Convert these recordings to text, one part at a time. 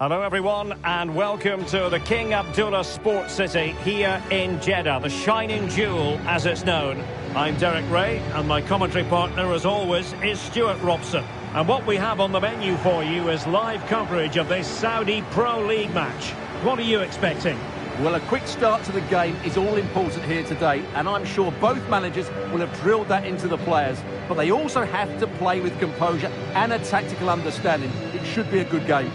Hello everyone and welcome to the King Abdullah Sports City here in Jeddah, the shining jewel as it's known. I'm Derek Ray and my commentary partner as always is Stuart Robson. And what we have on the menu for you is live coverage of this Saudi Pro League match. What are you expecting? Well, a quick start to the game is all important here today, and I'm sure both managers will have drilled that into the players. But they also have to play with composure and a tactical understanding. It should be a good game.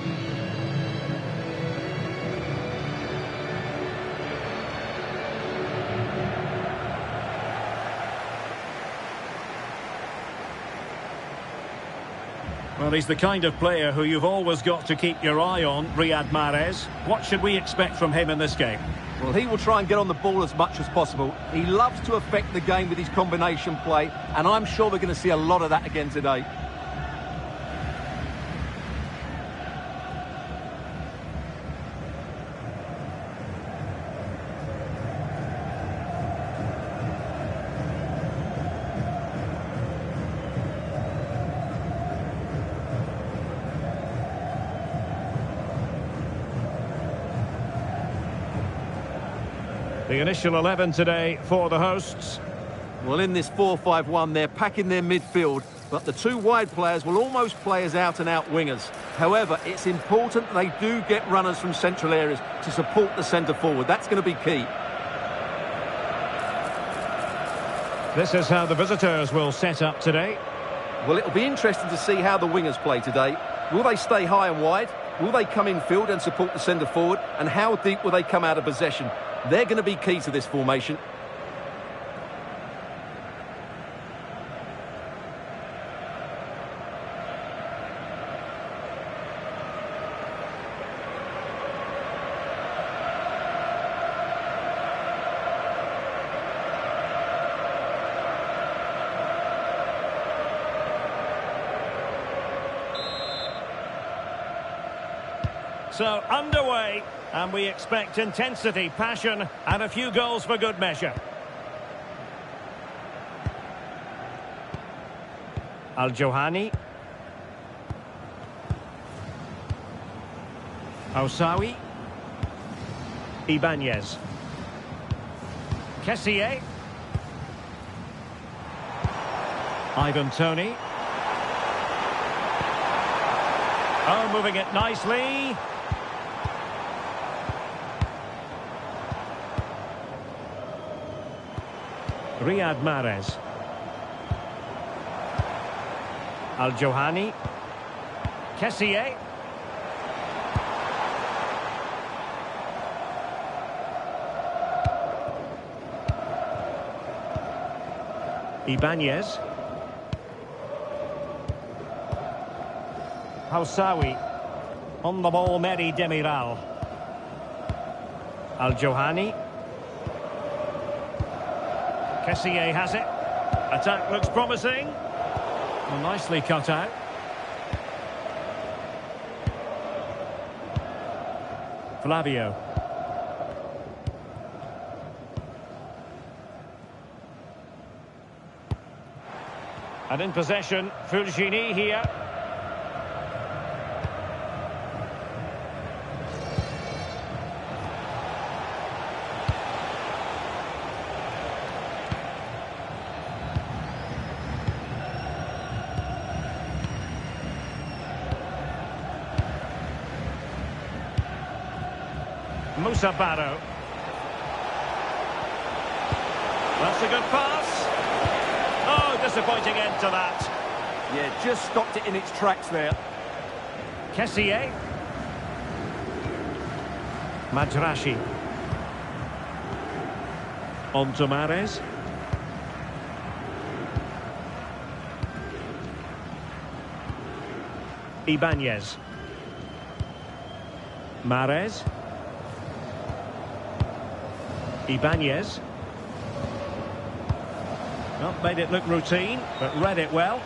Well, he's the kind of player who you've always got to keep your eye on, Riyad Mahrez. What should we expect from him in this game? Well, he will try and get on the ball as much as possible. He loves to affect the game with his combination play, and I'm sure we're going to see a lot of that again today. The initial 11 today for the hosts. Well, in this 4-5-1, they're packing their midfield, but the two wide players will almost play as out-and-out wingers. However, it's important that they do get runners from central areas to support the centre-forward. That's going to be key. This is how the visitors will set up today. Well, it'll be interesting to see how the wingers play today. Will they stay high and wide? Will they come in field and support the centre-forward? And how deep will they come out of possession? They're going to be key to this formation. So, underway, and we expect intensity, passion, and a few goals for good measure. Al-Johani. Osawi. Ibanez. Kessié. Ivan Toney. Oh, moving it nicely. Riyad Mahrez. Al-Johani. Kessié. Ibanez. Housawi. On the ball, Meri Demiral. Al-Johani. Kessié has it. Attack looks promising. Well, nicely cut out. Flavio. And in possession, Fulgini here. Musa Barrow. That's a good pass. Oh, disappointing end to that. Yeah, just stopped it in its tracks there. Kessié. Madrashi. On to Mahrez. Ibanez. Mahrez. Ibanez. Not made it look routine, but read it well.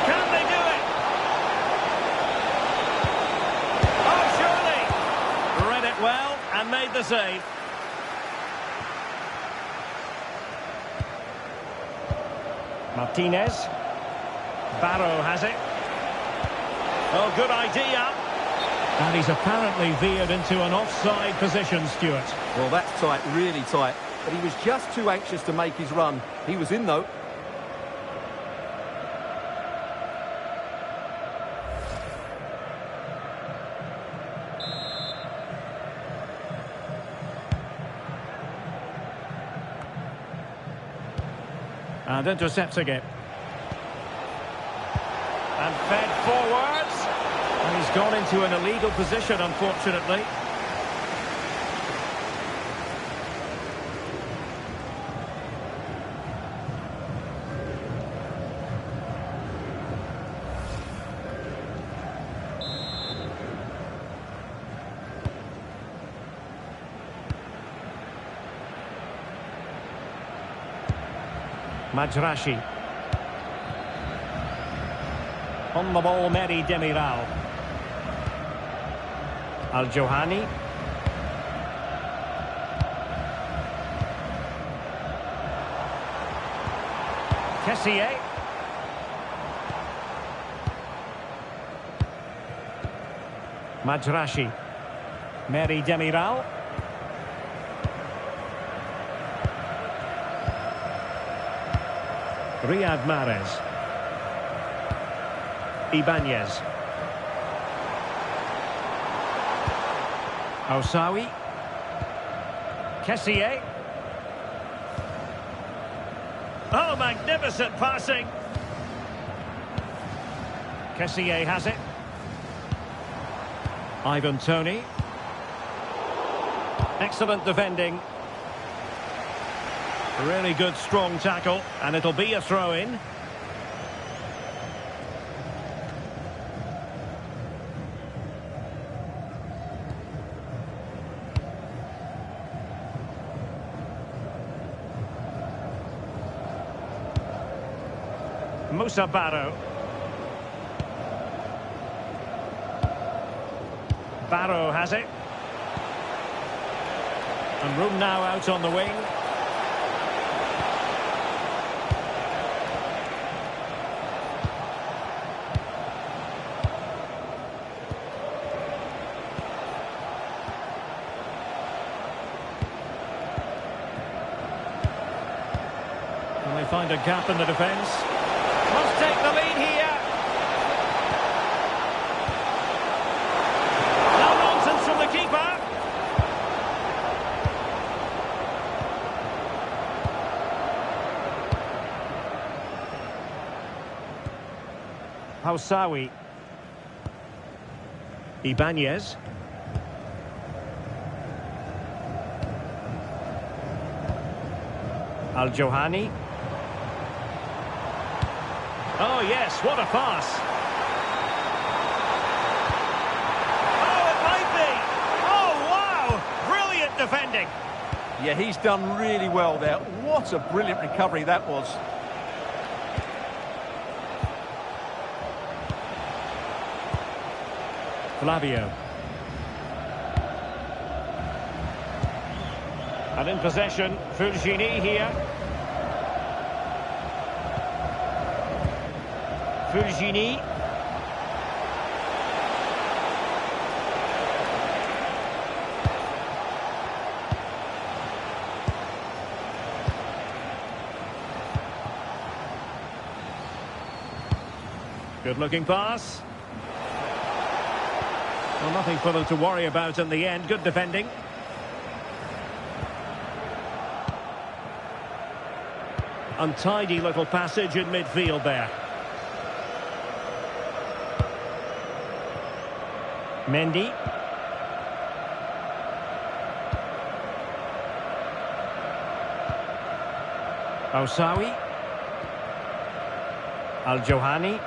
Can they do it? Oh, surely. Read it well and made the save. Martinez. Barrow has it. Oh, good idea. And he's apparently veered into an offside position, Stuart. Well, that's tight, really tight. But he was just too anxious to make his run. He was in, though. And intercepting it. And fed forwards. And he's gone into an illegal position, unfortunately. Majrashi. On the ball, Meri Demiral. Al-Johani. Kessié. Majrashi. Meri Demiral. Riyad Mahrez. Ibanez. Ousawi. Kessié. Oh, magnificent passing. Kessié has it. Ivan Toney. Excellent defending. Really good, strong tackle, and it'll be a throw-in. Musa Barrow. Barrow has it. And room now out on the wing. And they find a gap in the defence. Must take the lead here. No nonsense from the keeper. Ousawi. Ibanez. Al-Johani. Oh, yes, what a pass. Oh, it might be. Oh, wow. Brilliant defending. Yeah, he's done really well there. What a brilliant recovery that was. Flavio. And in possession, Fulgini here. Fulgini. Good looking pass. Well, nothing for them to worry about in the end. Good defending. Untidy little passage in midfield there. Mendy. Ousawi. Al-Johani.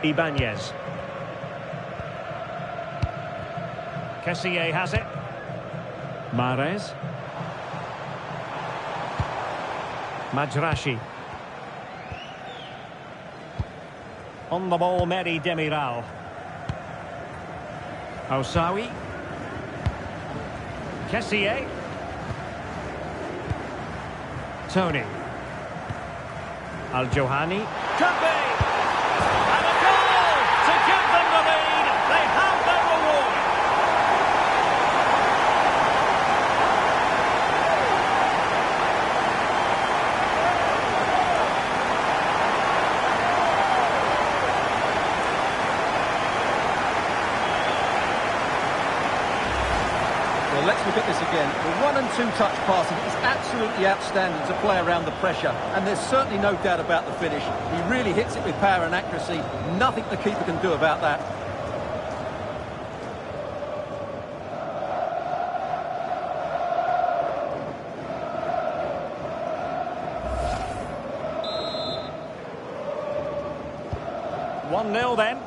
Ibanez. Kessié has it. Mahrez. Majrashi. On the ball, Meri Demiral. Ousawi. Kessié. Toney. Al-Johani. Could be! And a goal to give them the lead. They have their reward. Well, let's look at this again. The 1- and 2-touch passing is absolutely outstanding to play around the pressure, and there's certainly no doubt about the finish. He really hits it with power and accuracy. Nothing the keeper can do about that. One 0 then.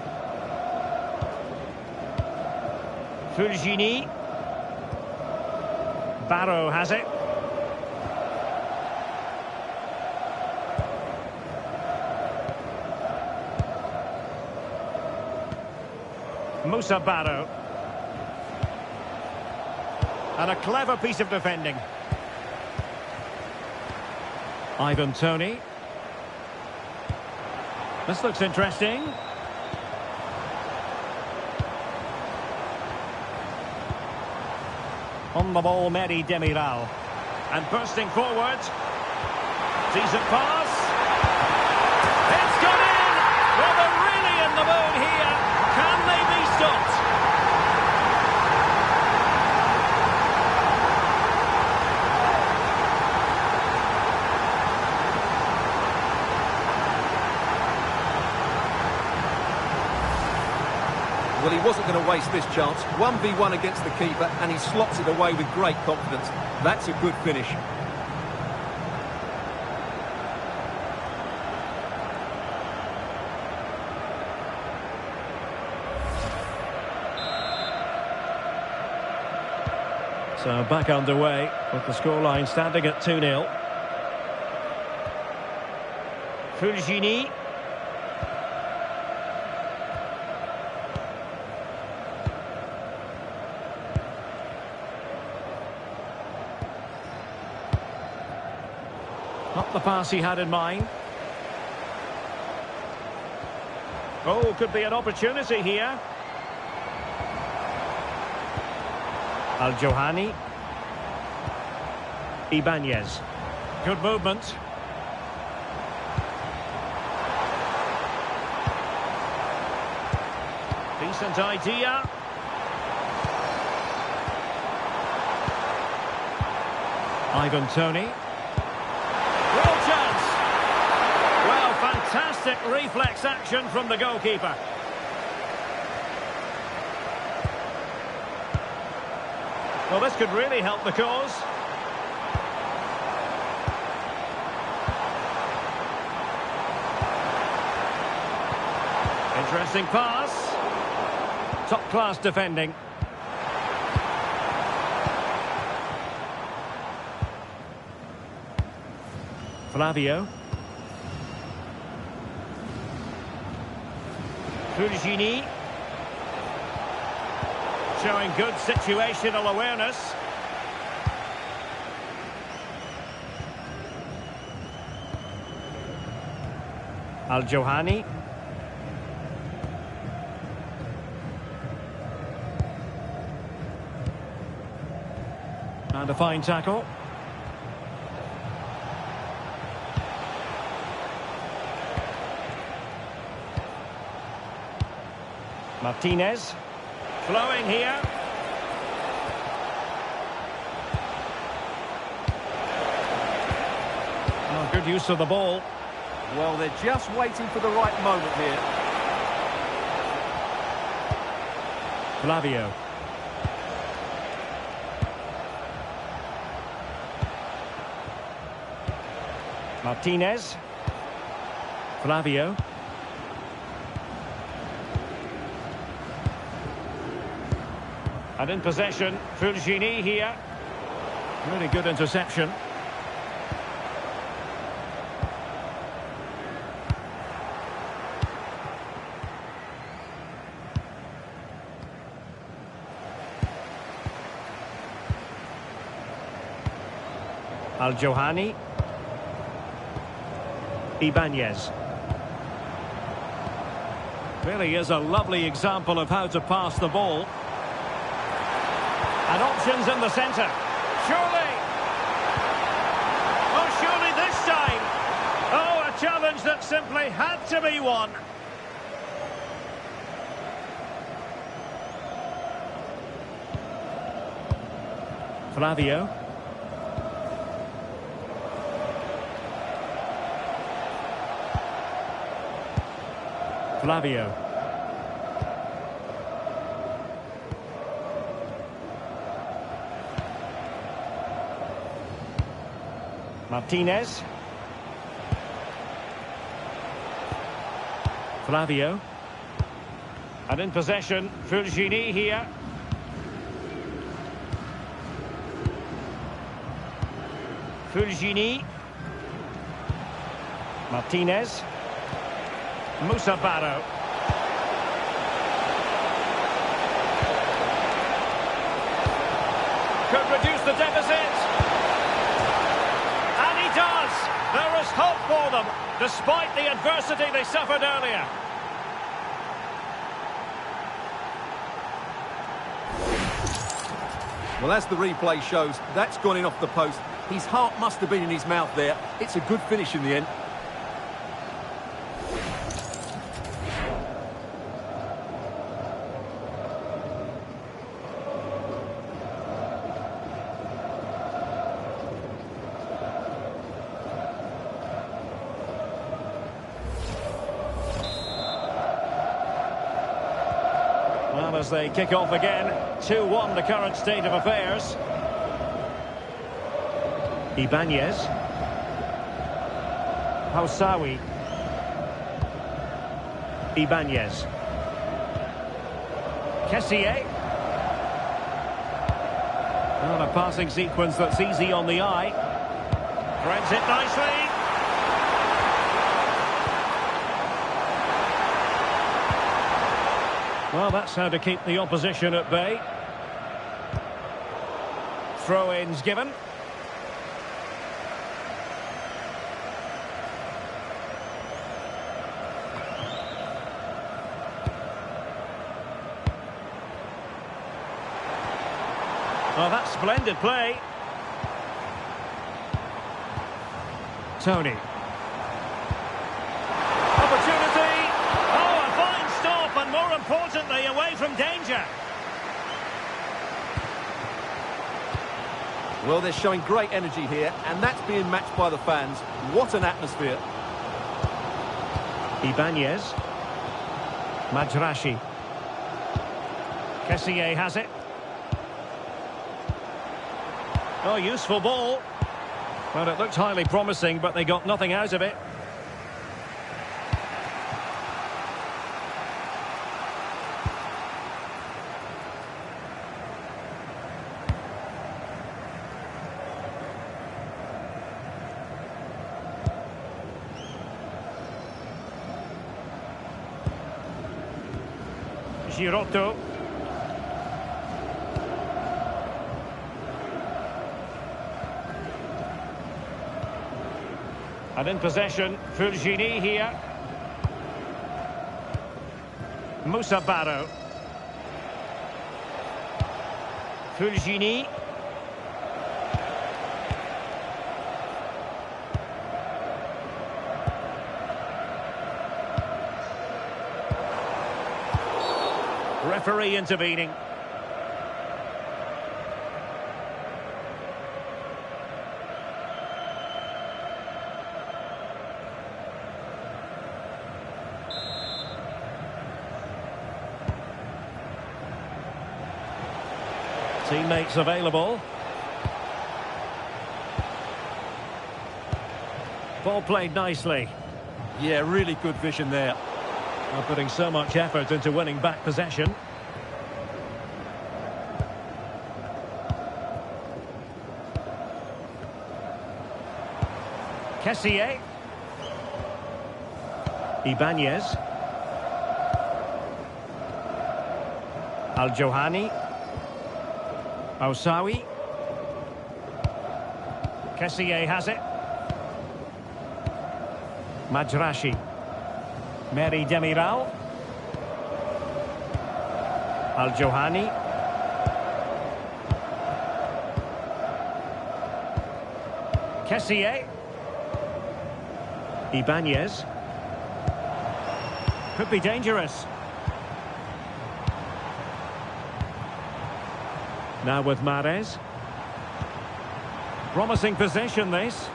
Fulgini. Barrow has it. Musa Barrow. And a clever piece of defending. Ivan Toney. This looks interesting. On the ball, Mehdi Demiral. And bursting forward. Decent pass. It's gone in! Well, they're really in the mood here. Can they be stopped? Well, he wasn't going to waste this chance. 1v1 against the keeper, and he slots it away with great confidence. That's a good finish. So back underway with the scoreline standing at 2-0. Fulgini. Not the pass he had in mind. Oh, could be an opportunity here. Al-Johani. Ibanez. Good movement. Decent idea. Ivan Toney. Real chance. Well, fantastic reflex action from the goalkeeper. Well, this could really help the cause. Interesting pass. Top-class defending. Flavio. Fulgini. Showing good situational awareness. Al-Johani. And a fine tackle. Martinez. Flowing here. Oh, good use of the ball. Well, they're just waiting for the right moment here. Flavio. Martinez. Flavio. And in possession, Fulgini here. Really good interception. Al-Johani. Ibanez. Really is a lovely example of how to pass the ball. And options in the centre. Surely! Oh, surely this time! Oh, a challenge that simply had to be won. Flavio. Flavio. Martinez. Flavio. And in possession, Fulgini here. Fulgini. Martinez. Musa Barrow. Could reduce the deficit. And he does. There is hope for them, despite the adversity they suffered earlier. Well, as the replay shows, that's gone in off the post. His heart must have been in his mouth there. It's a good finish in the end. Well, as they kick off again, 2-1 the current state of affairs. Ibanez. Housawi. Ibanez. Kessié. Well, a passing sequence that's easy on the eye. Threads it nicely. Well, that's how to keep the opposition at bay. Throw-ins given. Well, that's splendid play. Tony. Opportunity. Oh, a fine stop, and more importantly, away from danger. Well, they're showing great energy here, and that's being matched by the fans. What an atmosphere. Ibanez. Majrashi. Kessié has it. Oh, useful ball. Well, it looked highly promising, but they got nothing out of it. Girotto. And in possession, Fulgini here. Musa Barrow. Fulgini. Referee intervening. Teammates available. Ball played nicely. Yeah, really good vision there. Well, putting so much effort into winning back possession. Kessié. Ibanez. Al-Johani. Housawi. Kessié has it. Majrashi. Meri Demiral. Al-Johani. Kessié. Ibanez. Could be dangerous. Now with Mahrez. Promising possession, this.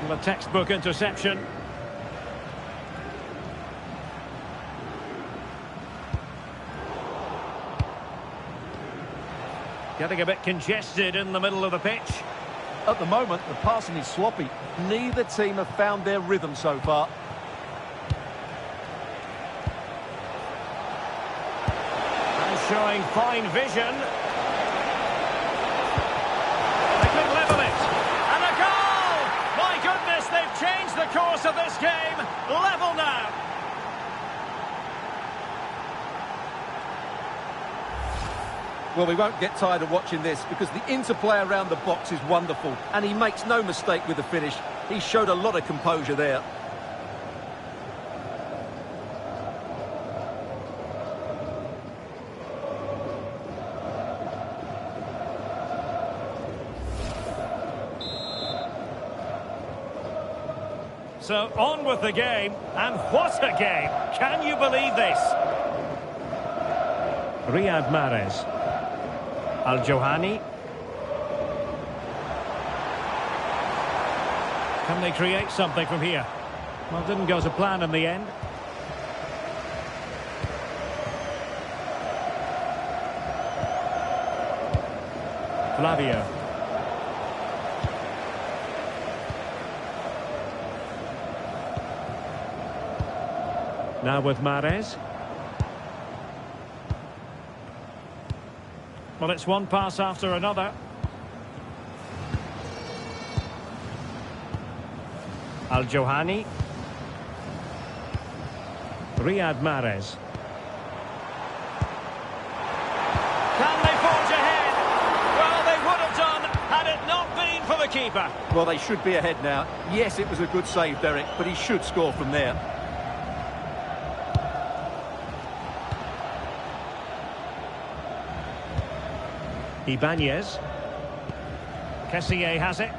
A textbook interception. Getting a bit congested in the middle of the pitch. At the moment, the passing is sloppy. Neither team have found their rhythm so far. And showing fine vision. They could level it. And a goal! My goodness, they've changed the course of this game. Level now. Well, we won't get tired of watching this because the interplay around the box is wonderful and he makes no mistake with the finish. He showed a lot of composure there. So on with the game, and what a game! Can you believe this? Riyad Mahrez. Al-Johani. Can they create something from here? Well, it didn't go to plan in the end. Flavio. Now with Mahrez. Well, it's one pass after another. Al-Johani. Riyad Mahrez. Can they forge ahead? Well, they would have done had it not been for the keeper. Well, they should be ahead now. Yes, it was a good save, Derek, but he should score from there. Ibanez. Kessié has it.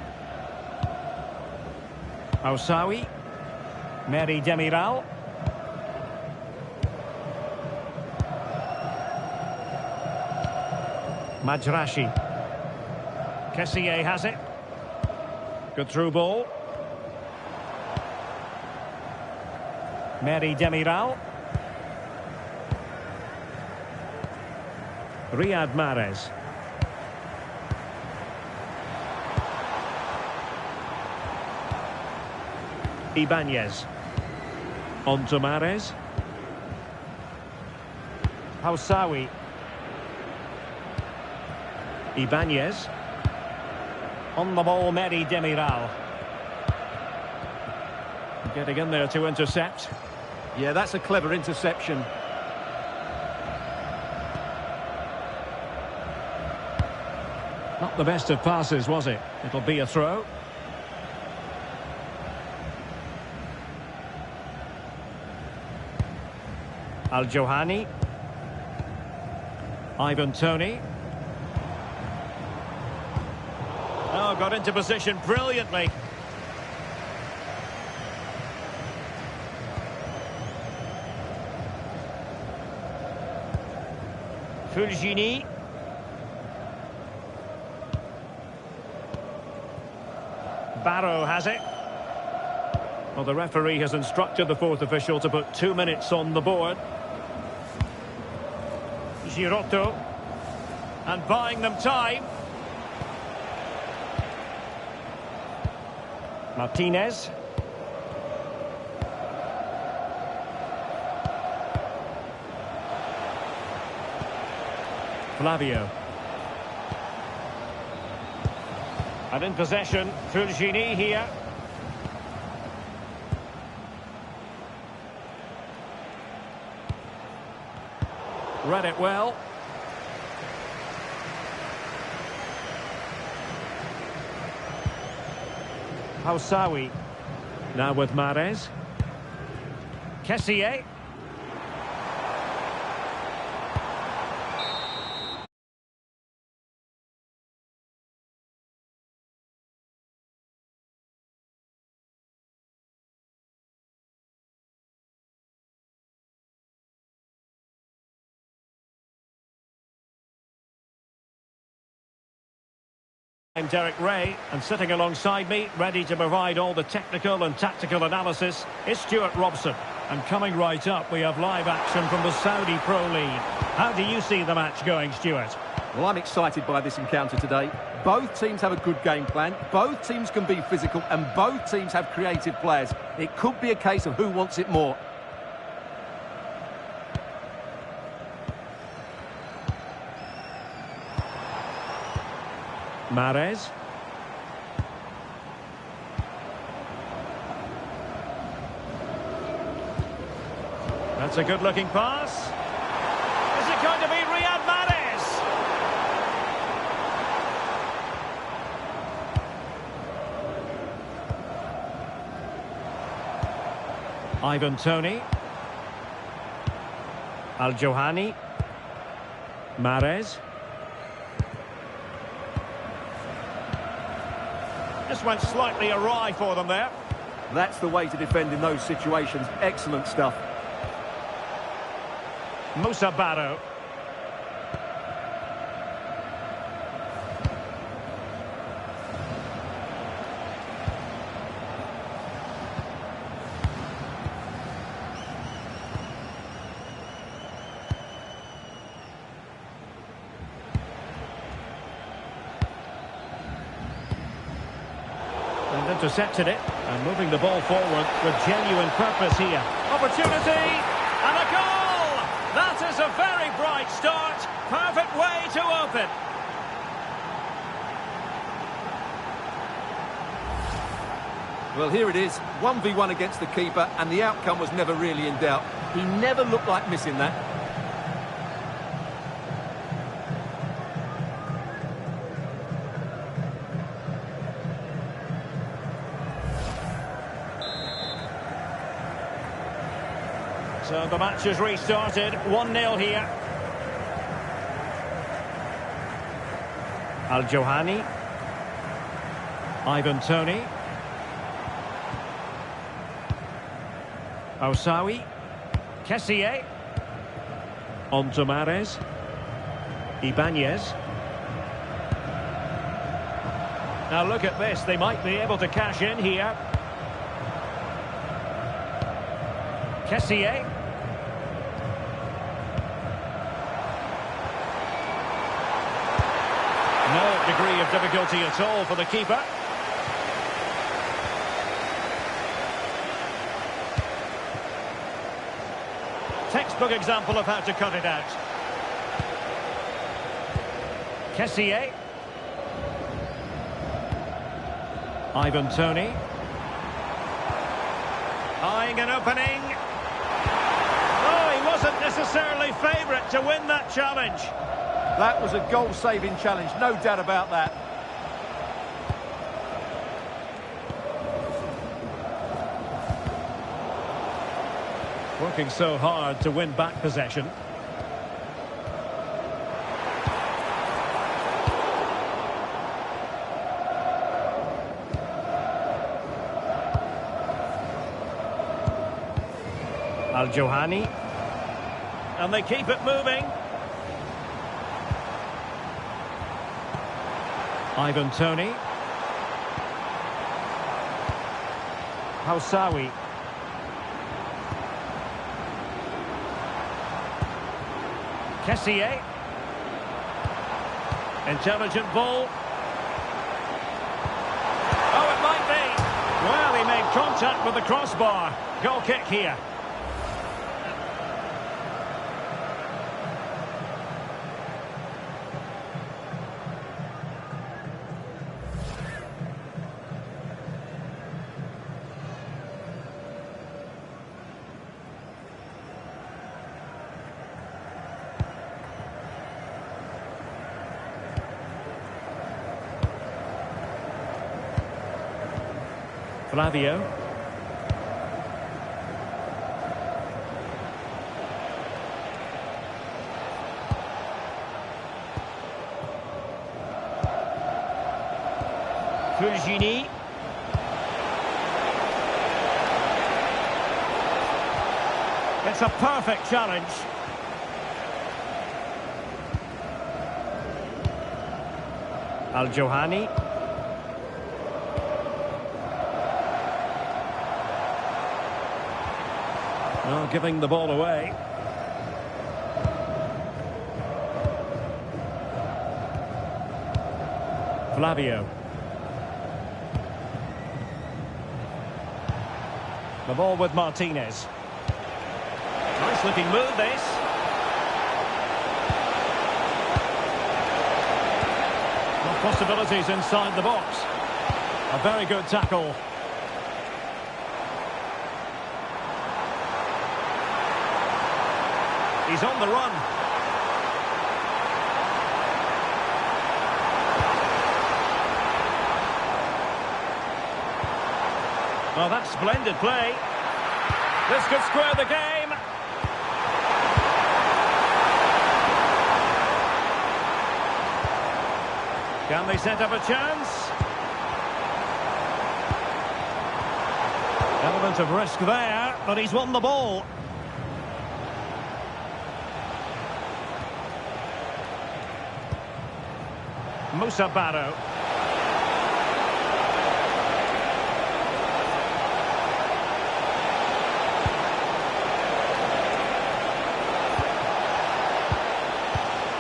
Ousawi. Meri Demiral. Majrashi. Kessié has it. Good through ball. Meri Demiral. Riyad Mahrez. Ibanez. On to Mahrez. Ousawi. Ibanez. On the ball, Meri Demiral. Getting in there to intercept. Yeah, that's a clever interception. Not the best of passes, was it? It'll be a throw. Al-Johani. Ivan Toney. Oh, got into position brilliantly. Fulgini. Barrow has it. Well, the referee has instructed the fourth official to put 2 minutes on the board. Girotto. And buying them time. Martinez. Flavio. And in possession, Fulgini here. Read it well. Housawi. Now with Mahrez. Kessié. I'm Derek Ray, and sitting alongside me, ready to provide all the technical and tactical analysis, is Stuart Robson. And coming right up, we have live action from the Saudi Pro League. How do you see the match going, Stuart? Well, I'm excited by this encounter today. Both teams have a good game plan, both teams can be physical, and both teams have creative players. It could be a case of who wants it more. Mahrez. That's a good-looking pass. Is it going to be Riyad Mahrez? Ivan Toney. Al-Johani. Mahrez. Just went slightly awry for them there. That's the way to defend in those situations. Excellent stuff. Musa Barrow. And intercepted it, and moving the ball forward with genuine purpose here. Opportunity, and a goal! That is a very bright start. Perfect way to open. Well, here it is, 1v1 against the keeper, and the outcome was never really in doubt. He never looked like missing that. So the match has restarted, 1-0 here. Al-Johani. Ivan Toney. Housawi. Kessié. On to Mahrez. Ibanez. Now look at this, they might be able to cash in here. Kessié. No degree of difficulty at all for the keeper. Textbook example of how to cut it out. Kessié. Ivan Toney. Eyeing an opening. Oh, he wasn't necessarily favourite to win that challenge. That was a goal-saving challenge, no doubt about that. Working so hard to win back possession. Al-Johani. And they keep it moving. Ivan Toney. Housawi. Kessié. Intelligent ball. Oh, it might be. Well, he made contact with the crossbar. Goal kick here. Flavio. Fulgini. It's a perfect challenge. Al-Johani. Oh, giving the ball away. Flavio. The ball with Martinez. Nice looking move, this. Well, possibilities inside the box. A very good tackle. He's on the run. Well, that's splendid play. This could square the game. Can they set up a chance? Element of risk there, but he's won the ball. Musa Barrow.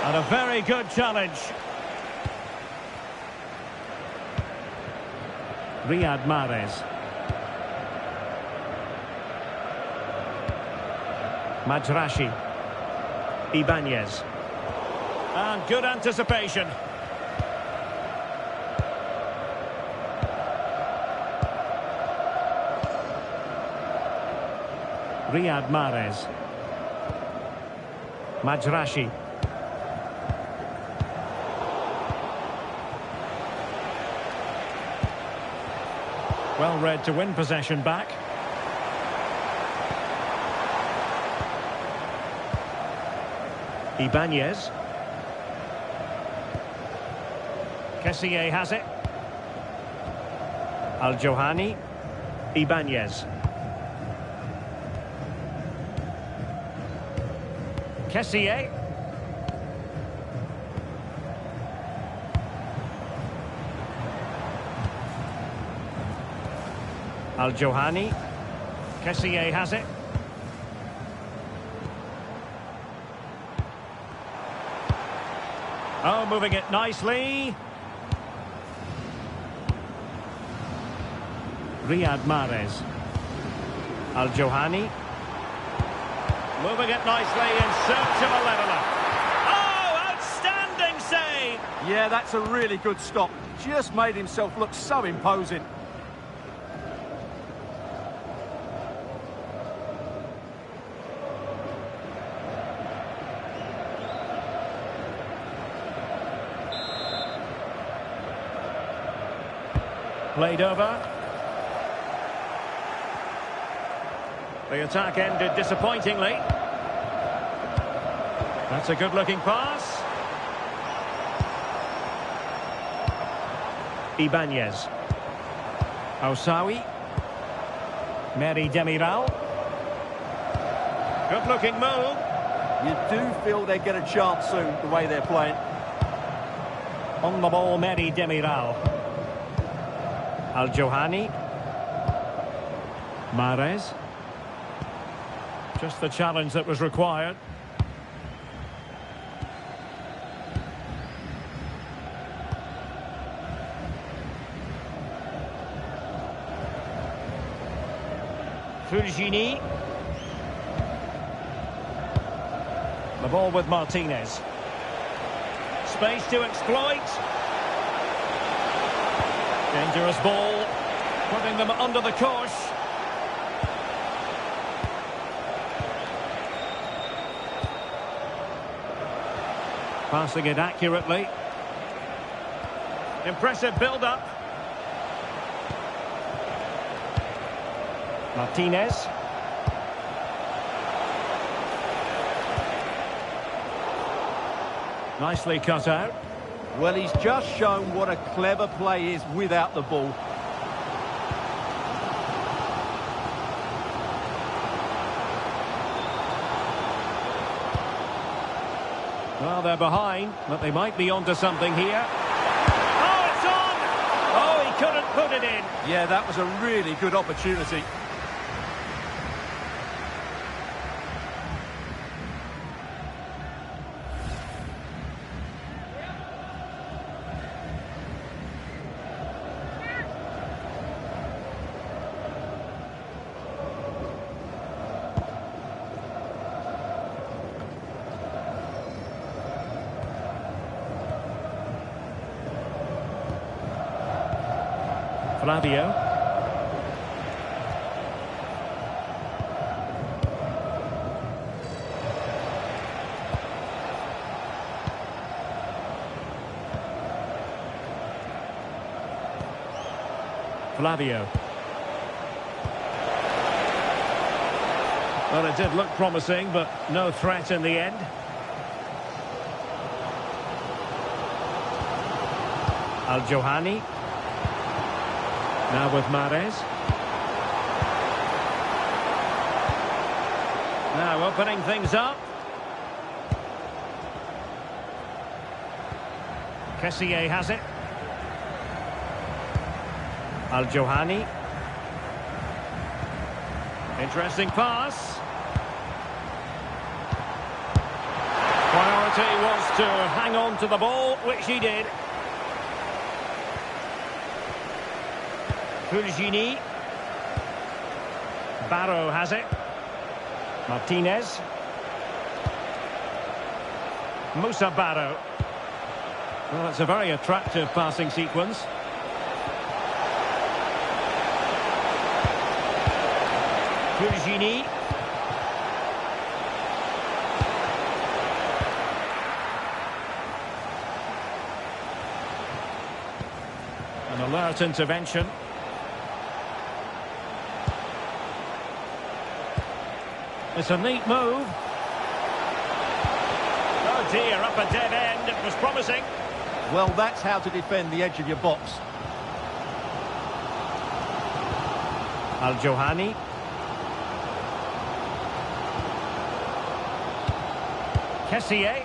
And a very good challenge. Riyad Mahrez. Majrashi. Ibanez. And good anticipation. Riyad Mahrez. Majrashi. Well read to win possession back. Ibanez. Kessié has it. Al-Johani. Ibanez. Kessié. Al-Johani. Kessié has it. Oh, moving it nicely. Riyad Mahrez. Al-Johani. Moving it nicely in search of a leveller. Oh, outstanding save! Yeah, that's a really good stop. Just made himself look so imposing. Played over. The attack ended disappointingly. That's a good-looking pass. Ibanez. Ousawi. Meri Demiral. Good-looking move. You do feel they get a chance soon, the way they're playing. On the ball, Meri Demiral. Al-Johani. Mahrez. Just the challenge that was required. Fulgini. The ball with Martinez. Space to exploit. Dangerous ball. Putting them under the cosh. Passing it accurately. Impressive build-up. Martinez. Nicely cut out. Well, he's just shown what a clever play is without the ball. Well, they're behind, but they might be onto something here. Oh, it's on! Oh, he couldn't put it in. Yeah, that was a really good opportunity. Flavio. Flavio. Well, it did look promising, but no threat in the end. Al-Johani. Now with Mahrez. Now opening things up. Kessié has it. Al-Johani. Interesting pass. Priority was to hang on to the ball, which he did. Fulgini. Barrow has it. Martinez. Musa Barrow. Well, it's a very attractive passing sequence. Fulgini. An alert intervention. It's a neat move. Oh dear, up a dead end. It was promising. Well, that's how to defend the edge of your box. Al-Johani. Kessié.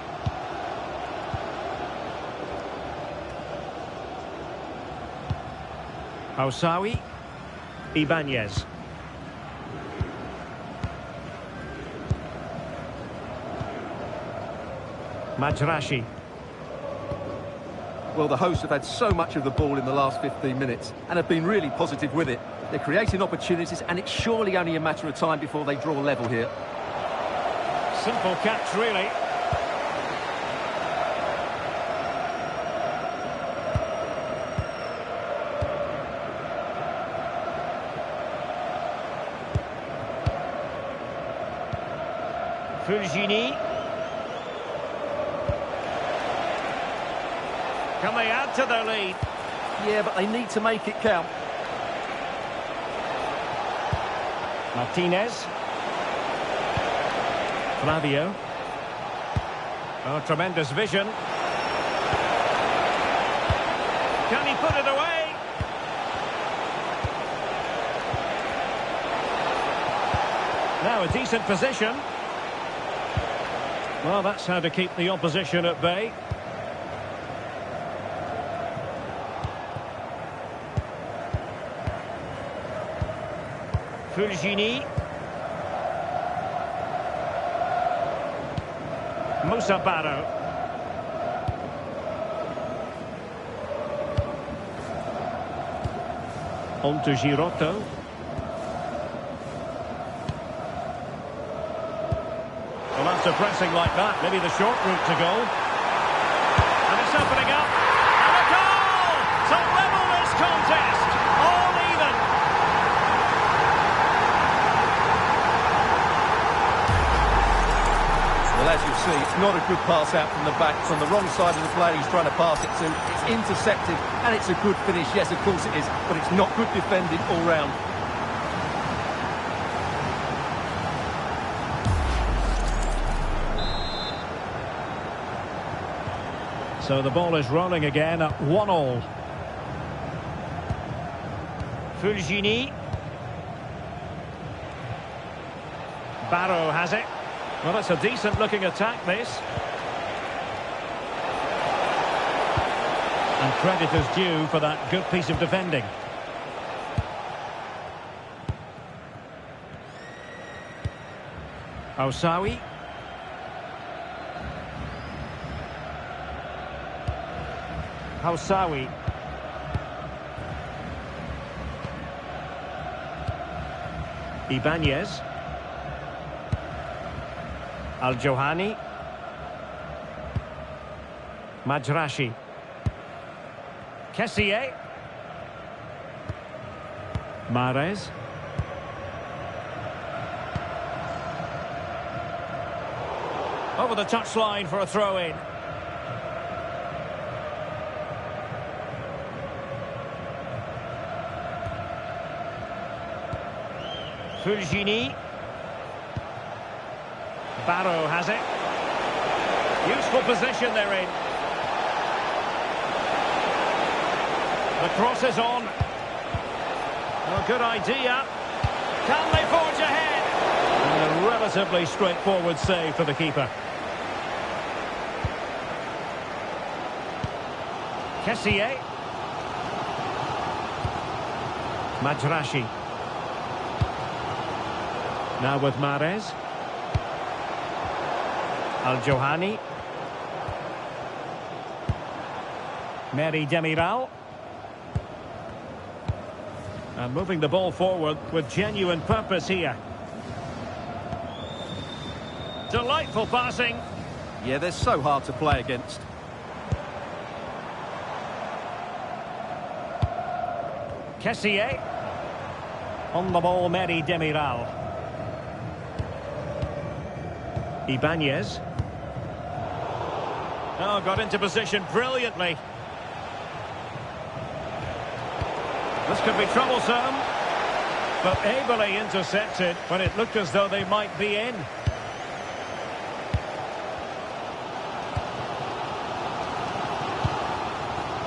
Housawi. Ibanez. Majrashi. Well, the hosts have had so much of the ball in the last 15 minutes and have been really positive with it. They're creating opportunities, and it's surely only a matter of time before they draw level here. Simple catch, really. Fulgini. Can they add to their lead? Yeah, but they need to make it count. Martinez. Flavio. Oh, tremendous vision. Can he put it away? Now a decent position. Well, that's how to keep the opposition at bay. Fulgini. Musa Barrow. On to Giroto. Well, after pressing like that, maybe the short route to goal. And it's opening up. And a goal to level this contest. All even. Well, as you see, it's not a good pass out from the back. It's on the wrong side of the player he's trying to pass it to. It's intercepted, and it's a good finish. Yes, of course it is, but it's not good defending all round. So the ball is rolling again at 1-1. Fulgini. Barrow has it. Well, it's a decent looking attack, this. And credit is due for that good piece of defending. Osawi. Hausawi. Ibanez. Al-Johani. Majrashi. Kessié. Mahrez. Over the touchline for a throw-in. Fulgini. Barrow has it. Useful position they're in. The cross is on. Well, good idea. Can they forge ahead? And a relatively straightforward save for the keeper. Kessié. Majrashi. Now with Mahrez. Al-Johani. Meri Demiral. And moving the ball forward with genuine purpose here. Delightful passing. Yeah, they're so hard to play against. Kessié. On the ball, Meri Demiral. Ibanez. Oh, got into position brilliantly. This could be troublesome, but ably intercepted when it looked as though they might be in.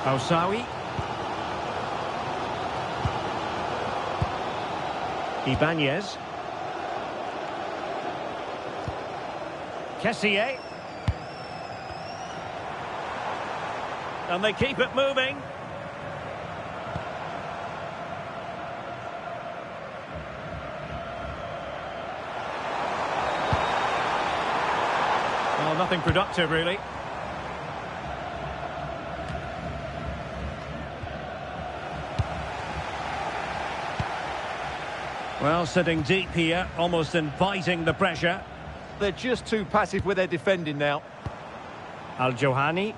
Hausawi. Ibanez. Kessié. And they keep it moving. Well, nothing productive, really. Well, sitting deep here, almost inviting the pressure. They're just too passive with their defending now. Al-Johani.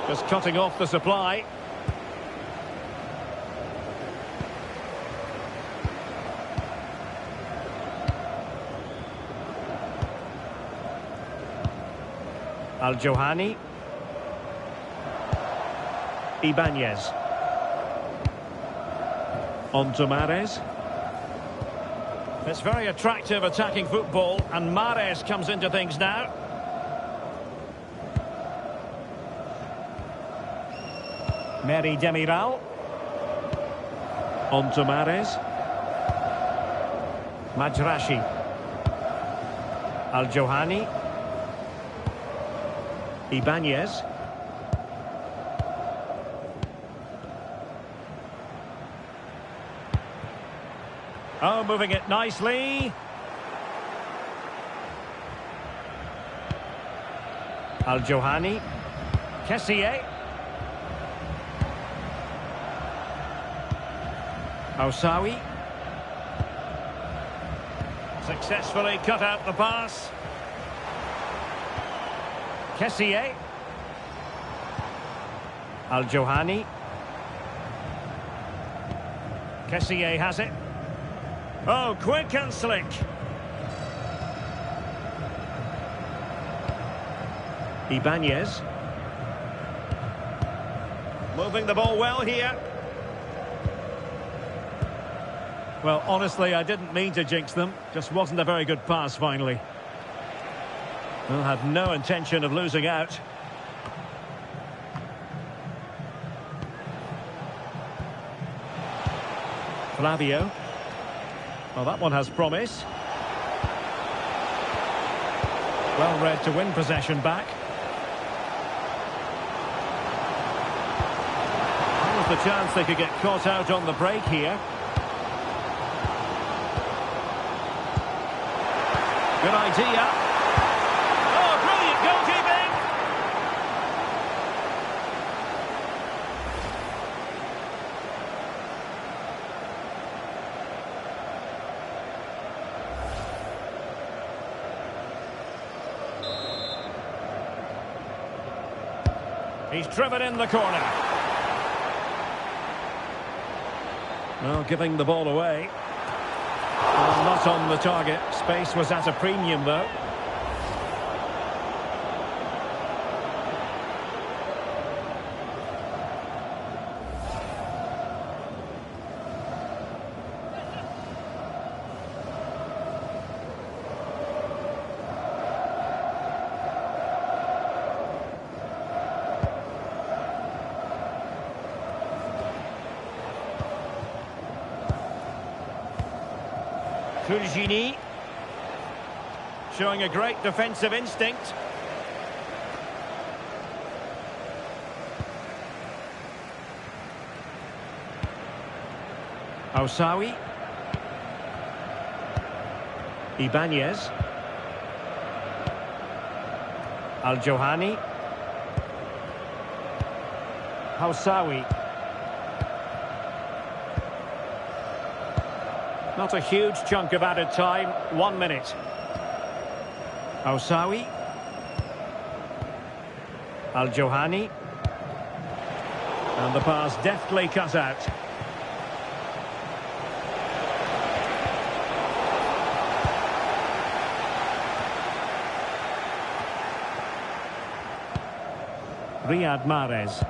Just cutting off the supply. Al-Johani. Ibanez. On to Mahrez. It's very attractive attacking football, and Mahrez comes into things now. Meri Demiral. On to Mahrez. Majrashi. Al-Johani. Ibanez. Oh, moving it nicely. Al-Johani. Kessié. Hausawi. Successfully cut out the pass. Kessié. Al-Johani. Kessié has it. Oh, quick and slick. Ibanez. Moving the ball well here. Well, honestly, I didn't mean to jinx them. Just wasn't a very good pass, finally. Well, had no intention of losing out. Flavio. Well, that one has promise. Well read to win possession back. That was the chance they could get caught out on the break here. Good idea. Oh, brilliant goalkeeping! He's driven in the corner. Well, giving the ball away. Well, not on the target. Space was at a premium, though. Turgini, showing a great defensive instinct. Ousawi. Ibanez. Al-Johani. Ousawi. Not a huge chunk of added time. 1 minute. Ousawi. Al-Johani. And the pass deftly cut out. Riyad Mahrez.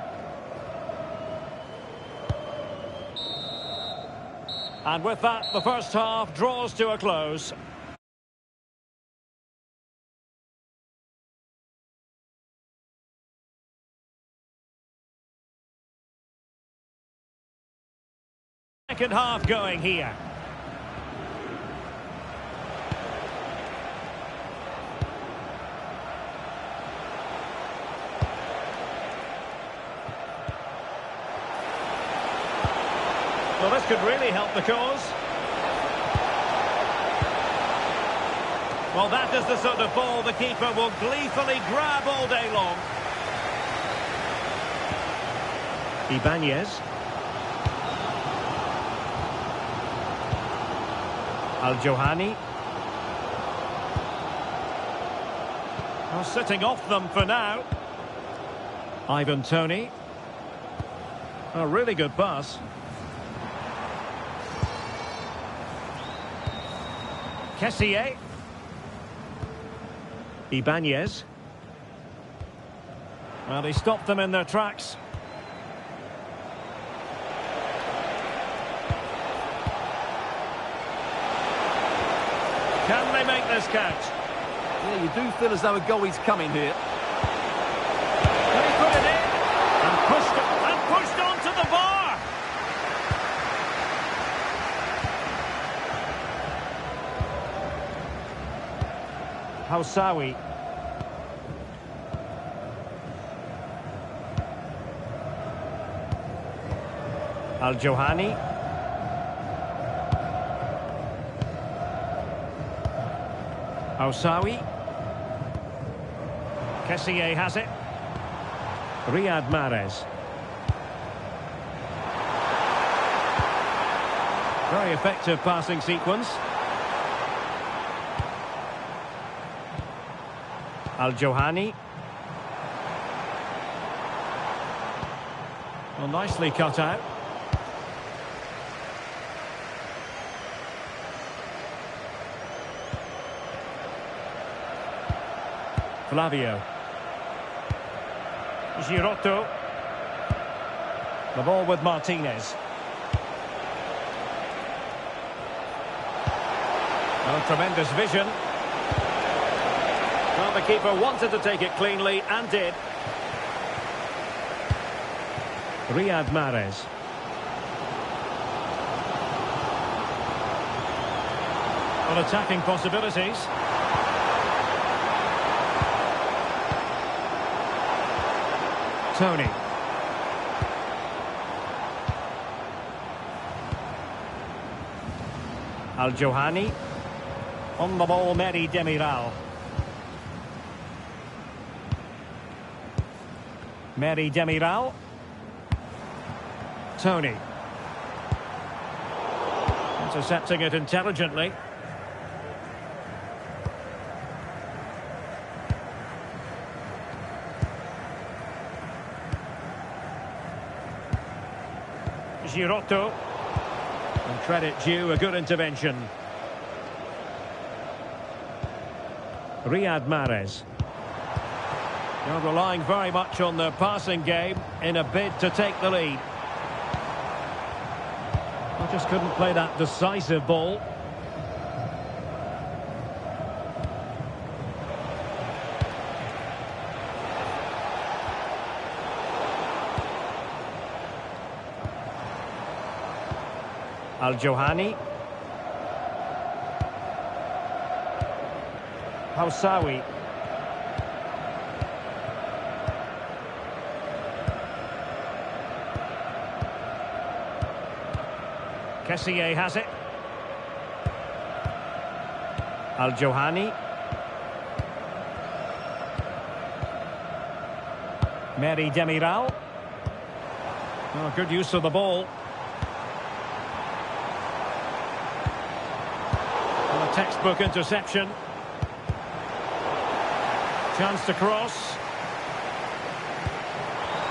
And with that, the first half draws to a close. Second half going here. Well, this could really help the cause. Well, that is the sort of ball the keeper will gleefully grab all day long. Ibanez. Al-Johani. Well, sitting off them for now. Ivan Toney. A really good pass. Kessié. Ibanez. Well, he stopped them in their tracks. Can they make this count? Yeah, you do feel as though a goal is coming here. Can he put it in? And pushed onto the bar. Ousawi. Al-Johani. Ousawi. Kessié has it. Riyad Mahrez. Very effective passing sequence. Al-Johani. Well, nicely cut out. Flavio. Girotto. The ball with Martinez. Oh, tremendous vision. Well, the keeper wanted to take it cleanly and did. Riyad Mahrez. Well, attacking possibilities. Tony. Al-Johani. On the ball, Meri Demiral. Meri Demiral. Tony. Intercepting it intelligently. Girotto. And credit due, a good intervention. Riyad Mahrez. They're relying very much on their passing game in a bid to take the lead. I just couldn't play that decisive ball. Al-Johani. Housawi. Kessié has it. Al-Johani. Meri Demiral. Oh, good use of the ball. And a textbook interception. Chance to cross.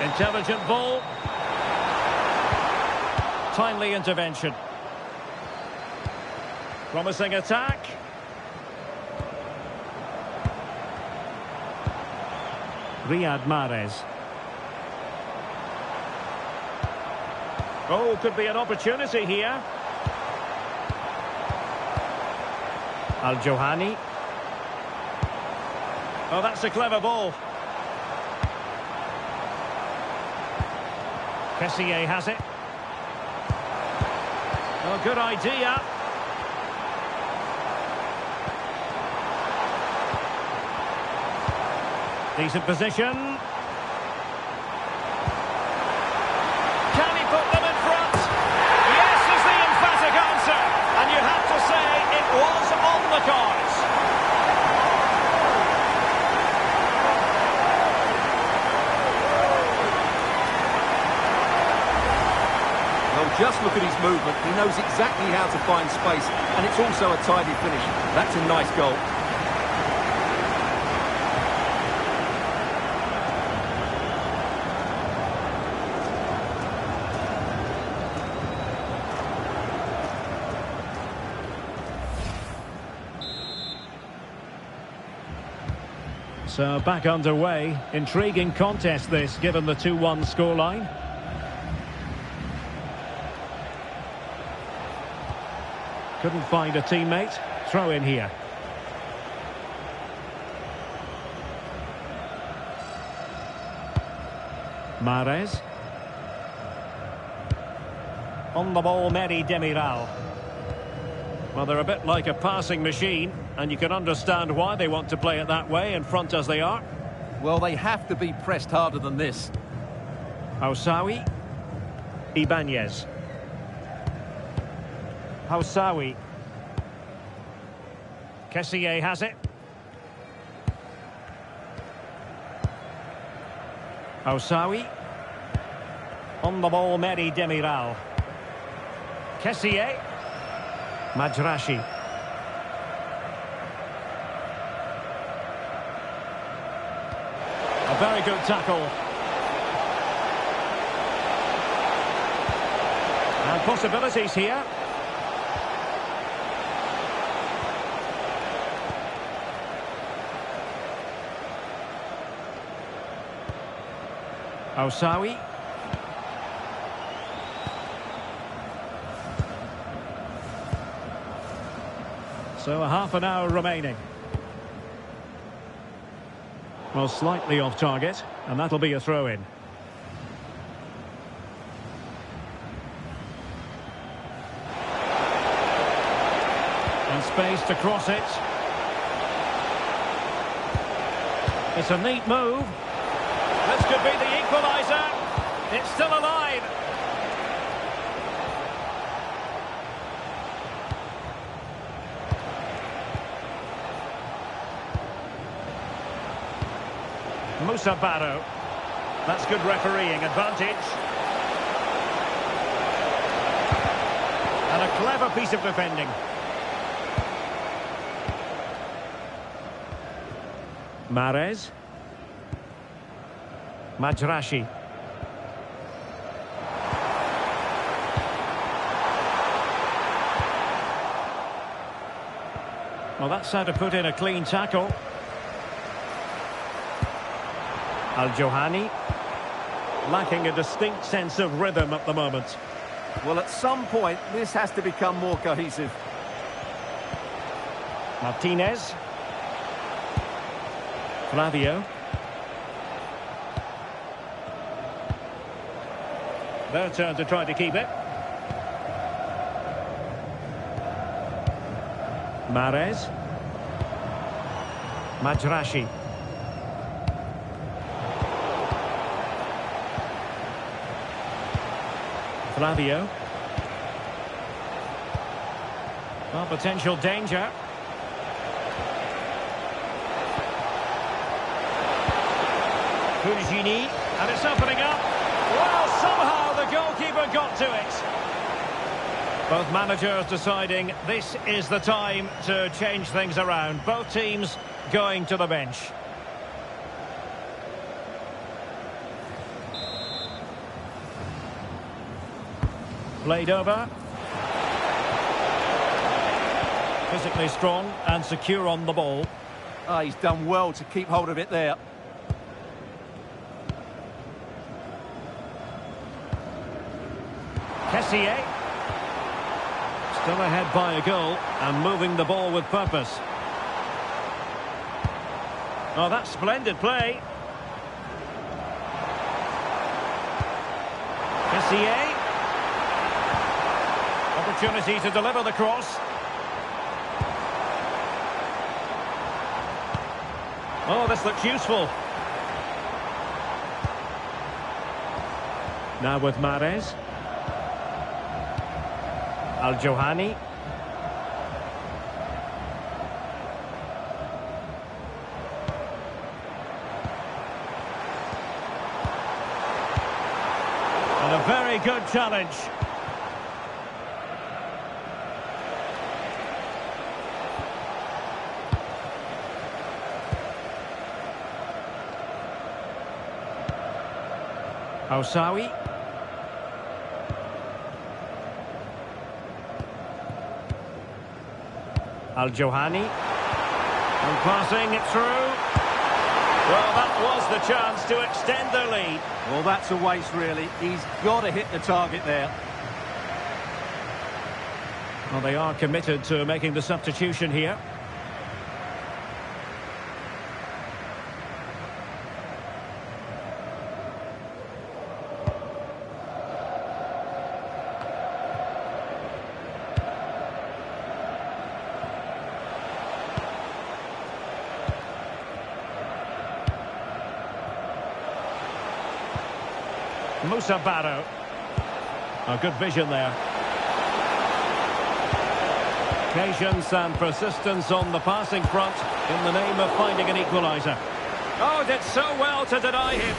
Intelligent ball. Timely intervention. Promising attack. Riyad Mahrez. Oh, could be an opportunity here. Al-Johani. Oh, that's a clever ball. Kessié has it. Oh, good idea. Decent position. Can he put them in front? Yes is the emphatic answer. And you have to say it was on the cards. Well, just look at his movement. He knows exactly how to find space. And it's also a tidy finish. That's a nice goal. So back underway. Intriguing contest this, given the 2-1 scoreline. Couldn't find a teammate. Throw in here. Mahrez. On the ball, Meri Demiral. Well, they're a bit like a passing machine, and you can understand why they want to play it that way, in front as they are. Well, they have to be pressed harder than this. Housawi. Ibanez. Housawi. Kessié has it. Housawi. On the ball, Meri Demiral. Kessié. Majrashi. A very good tackle. And possibilities here. Housawi. So a half an hour remaining. Well, slightly off target, and that'll be a throw-in. And space to cross it. It's a neat move. This could be the equaliser. It's still alive. Musa Barrow. That's good refereeing advantage. And a clever piece of defending. Mahrez. Majrashi. Well, that's how to put in a clean tackle. Al-Johani. Lacking a distinct sense of rhythm at the moment. Well, at some point, this has to become more cohesive. Martinez. Flavio. Their turn to try to keep it. Mahrez. Majrashi. Flavio. Well, potential danger. Fulgini, and it's opening up. Well, somehow the goalkeeper got to it. Both managers deciding this is the time to change things around. Both teams going to the bench. Played over. Physically strong and secure on the ball. Ah, he's done well to keep hold of it there. Kessié. Still ahead by a goal and moving the ball with purpose. Oh, that's splendid play. Kessié. Opportunity to deliver the cross. Oh, this looks useful. Now with Mahrez. Al-Johani. And a very good challenge. Osawi. Al-Johani. And passing it through. Well, that was the chance to extend their lead. Well, that's a waste, really. He's got to hit the target there. Well, they are committed to making the substitution here. Musa Barrow. A good vision there. Patience and persistence on the passing front in the name of finding an equaliser. Oh, did so well to deny him.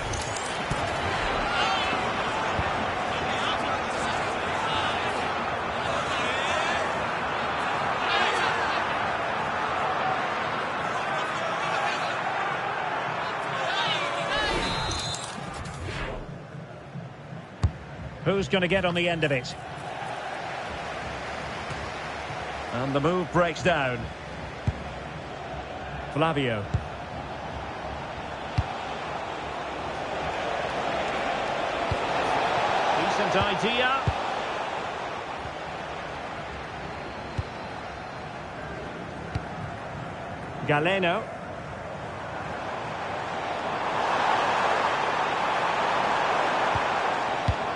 Who's going to get on the end of it? And the move breaks down. Flavio. Decent idea. Galeno.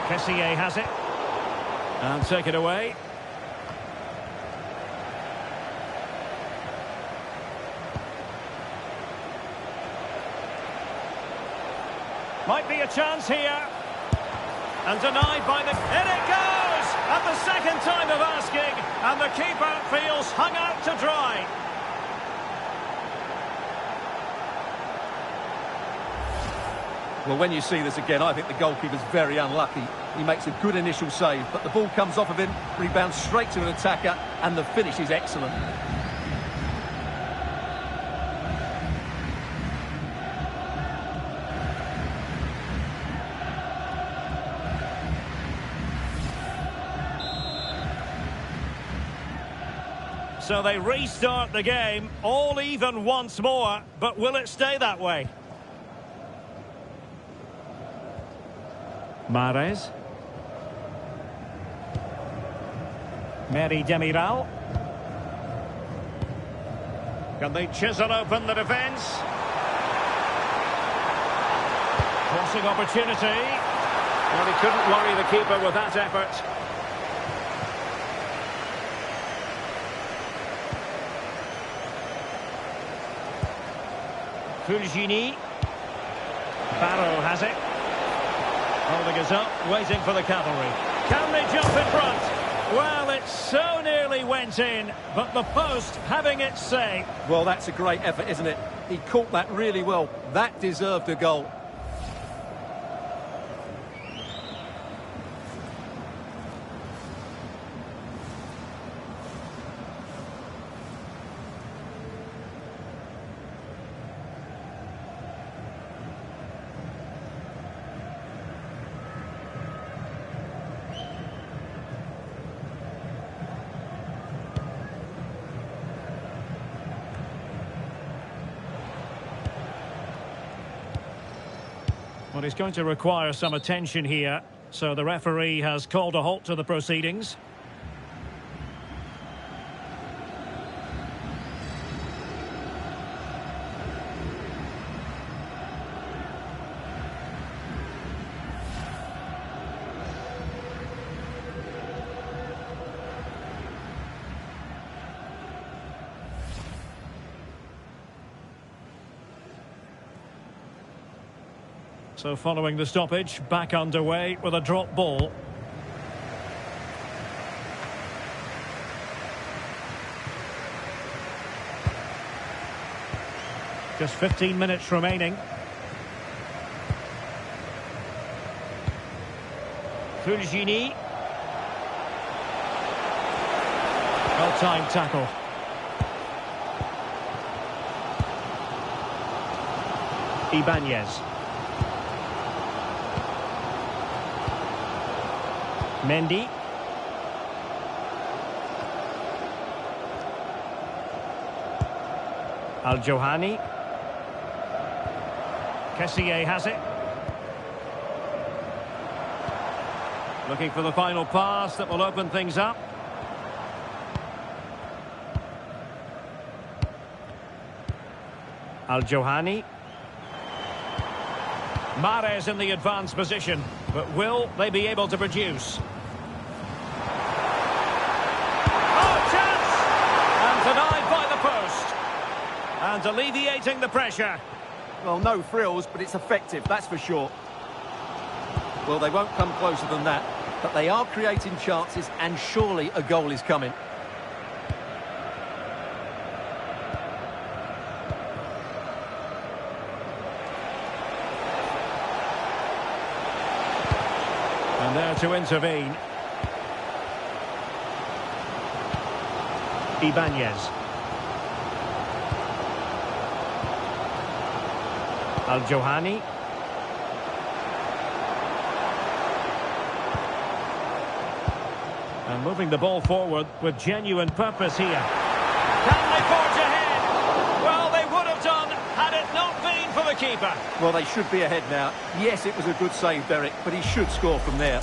Kessié has it. And take it away. Might be a chance here. And denied by the... In it goes! At the second time of asking, and the keeper feels hung out to dry. Well, when you see this again, I think the goalkeeper's very unlucky. He makes a good initial save, but the ball comes off of him, rebounds straight to an attacker, and the finish is excellent. So they restart the game, all even once more, but will it stay that way? Mahrez. Meri Demiral. Can they chisel open the defence? Crossing opportunity. Well, he couldn't worry the keeper with that effort. Fulgini. Barrow has it. Holding us up, waiting for the cavalry. Can they jump in front? Well, it so nearly went in, but the post having its say. Well, that's a great effort, isn't it? He caught that really well. That deserved a goal. Well, he's going to require some attention here, so the referee has called a halt to the proceedings. So following the stoppage, back underway with a drop ball. Just 15 minutes remaining. Fulgini. Well-timed tackle. Ibanez. Mendy. Al-Johani. Kessié has it. Looking for the final pass that will open things up. Al-Johani. Mahrez in the advanced position, but will they be able to produce? Denied by the post. And alleviating the pressure. Well, no frills, but it's effective, that's for sure. Well, they won't come closer than that, but they are creating chances, and surely a goal is coming. And there to intervene. Ibanez. Al-Johani. And moving the ball forward with genuine purpose here. Can they forge ahead? Well, they would have done had it not been for the keeper. Well, they should be ahead now. Yes, it was a good save, Derek, but he should score from there.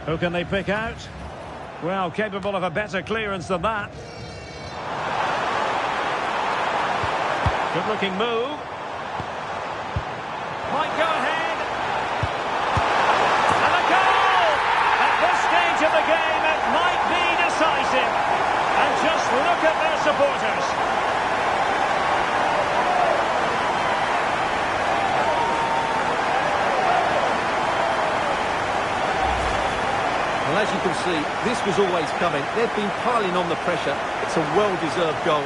Who can they pick out? Well, capable of a better clearance than that. Good-looking move. Might go ahead. decisive. And just look at their supporters. Well, as you can see, this was always coming. They've been piling on the pressure. It's a well-deserved goal.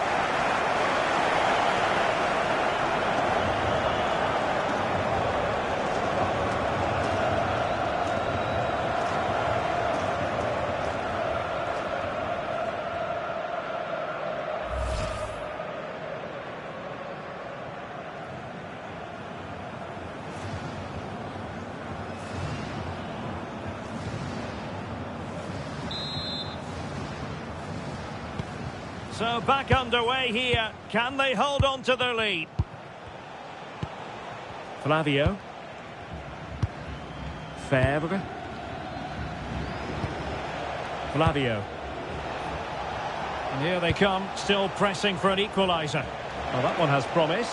So back underway here. Can they hold on to their lead? Flavio. Febvre. Flavio. And here they come, still pressing for an equaliser. Well, that one has promise.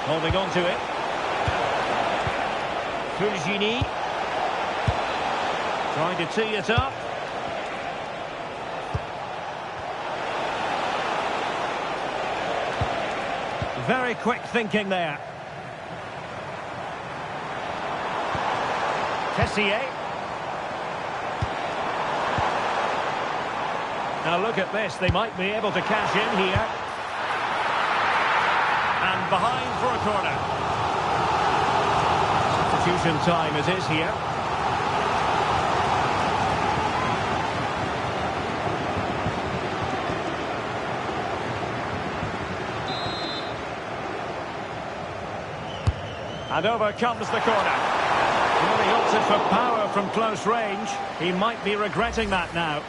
Holding on to it. Fulgini. Trying to tee it up. Very quick thinking there. Tessier. Now look at this, they might be able to cash in here. And behind for a corner. Substitution time it is here. And over comes the corner. Well, he opted for power from close range. He might be regretting that now.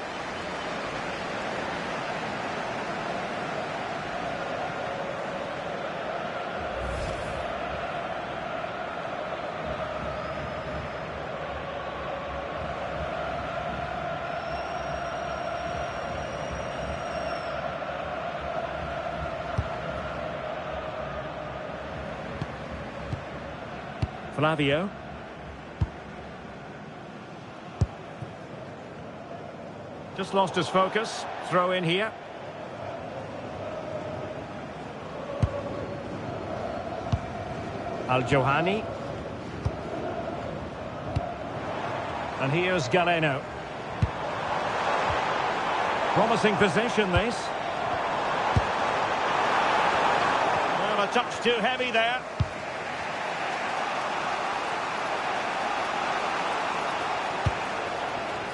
Flavio. Just lost his focus. Throw in here. Al-Johani. And here's Galeno. Promising position, this. Well, a touch too heavy there.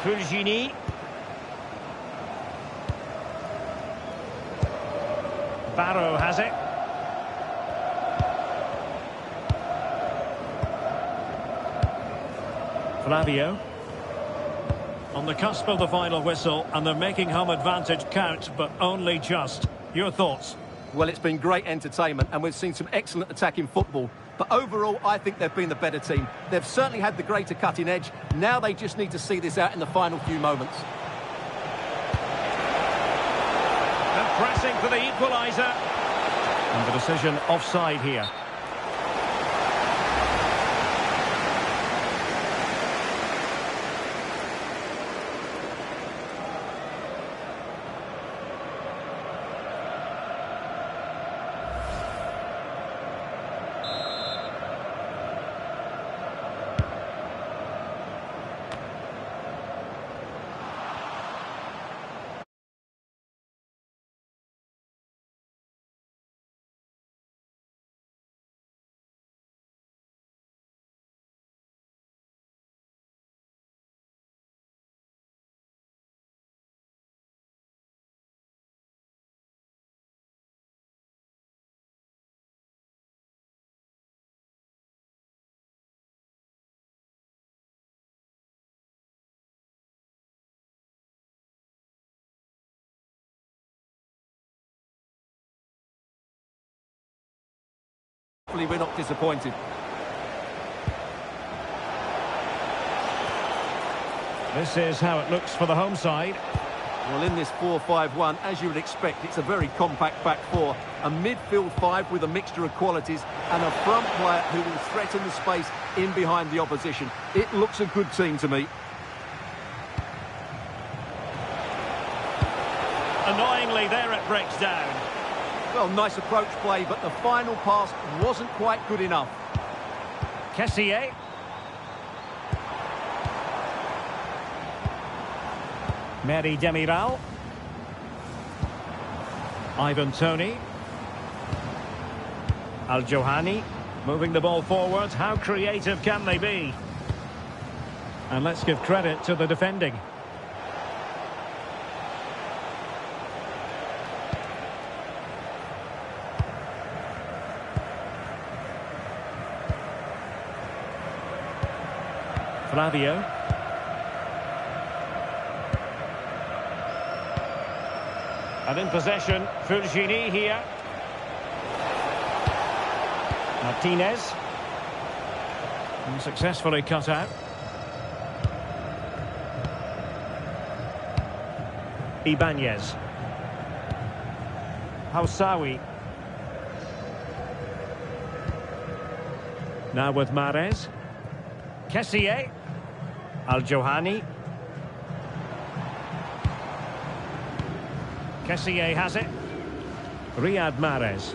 Fulgini. Barrow has it. Flavio. On the cusp of the final whistle, and they're making home advantage count, but only just. Your thoughts? Well, it's been great entertainment, and we've seen some excellent attacking football. But overall, I think they've been the better team. They've certainly had the greater cutting edge. Now they just need to see this out in the final few moments. And pressing for the equaliser. And the decision offside here. Hopefully we're not disappointed. This is how it looks for the home side. Well, in this 4-5-1, as you would expect, it's a very compact back four. A midfield five with a mixture of qualities and a front player who will threaten the space in behind the opposition. It looks a good team to me. breaks down. Well, nice approach play, but the final pass wasn't quite good enough. Kessié. Mary Demiral. Ivan Toney. Al-Johani. Moving the ball forward. How creative can they be? And let's give credit to the defending. Flavio. And in possession, Fulgini here. Martinez. And successfully cut out. Ibanez. Hausawi. Now with Mahrez. Kessié. Al-Johani. Kessié has it. Riyad Mahrez.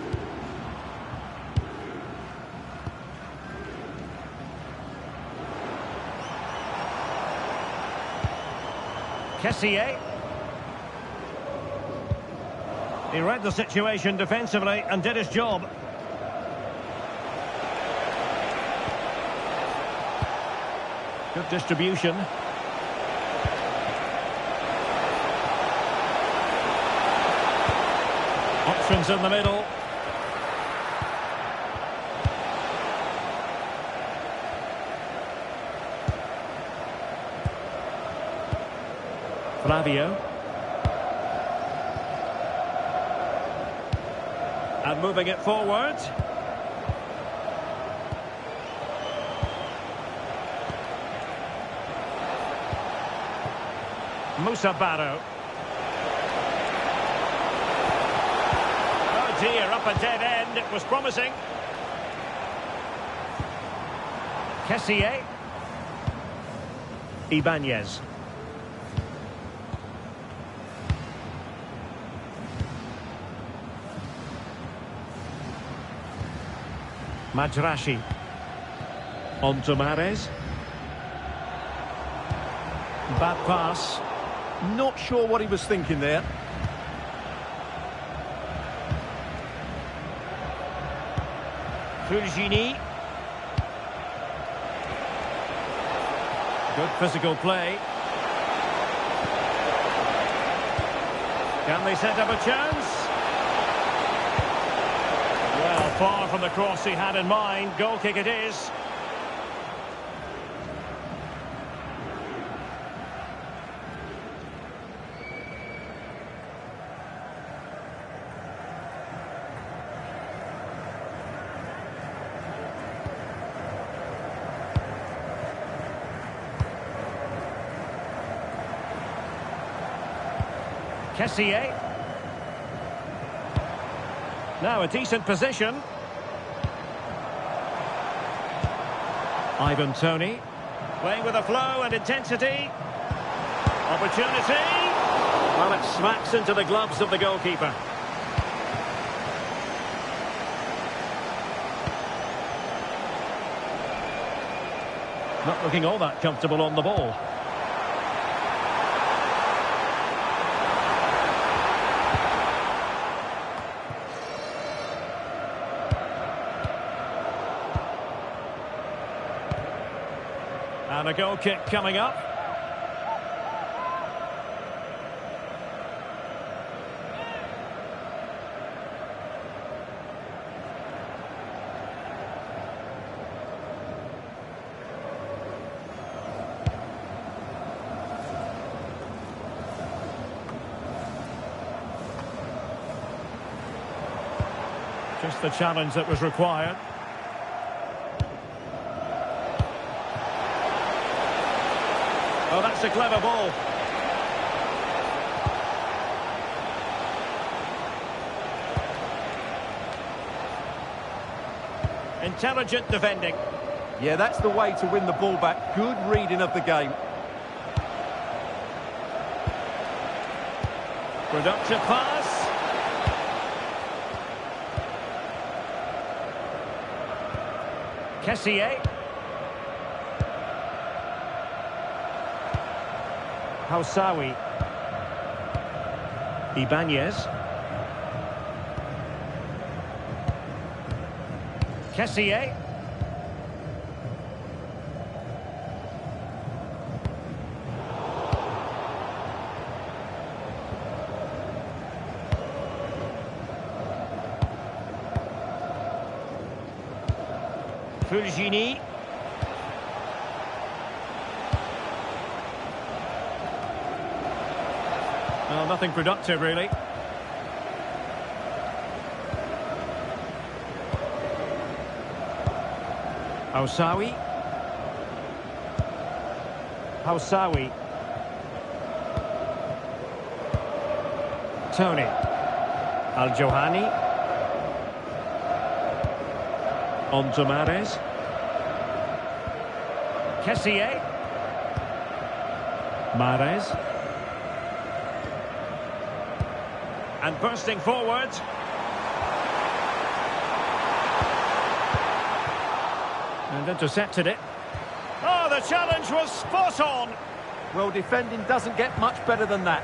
Kessié. He read the situation defensively and did his job. Good distribution. Options in the middle. Flavio. And moving it forward. Musa Barrow. Oh dear, up a dead end. It was promising. Kessié. Ibanez. Majrashi. On to Mahrez. Bad pass. Not sure what he was thinking there. Fulgini. Good physical play. Can they set up a chance? Well, far from the cross he had in mind. Goal kick it is. Kessié. Now a decent position. Ivan Toney. Playing with a flow and intensity. Opportunity. Well, it smacks into the gloves of the goalkeeper. Not looking all that comfortable on the ball. And a goal kick coming up. Just the challenge that was required. Oh, that's a clever ball. Intelligent defending. Yeah, that's the way to win the ball back. Good reading of the game. Productive pass. Kessié. Housawi. Ibanez. Kessié. Fulgini. Well, nothing productive, really. Housawi. Housawi. Tony. Al-Johani. On to Mahrez. Kessié. Mahrez. And bursting forward. And intercepted it. Oh, the challenge was spot on. Well, defending doesn't get much better than that.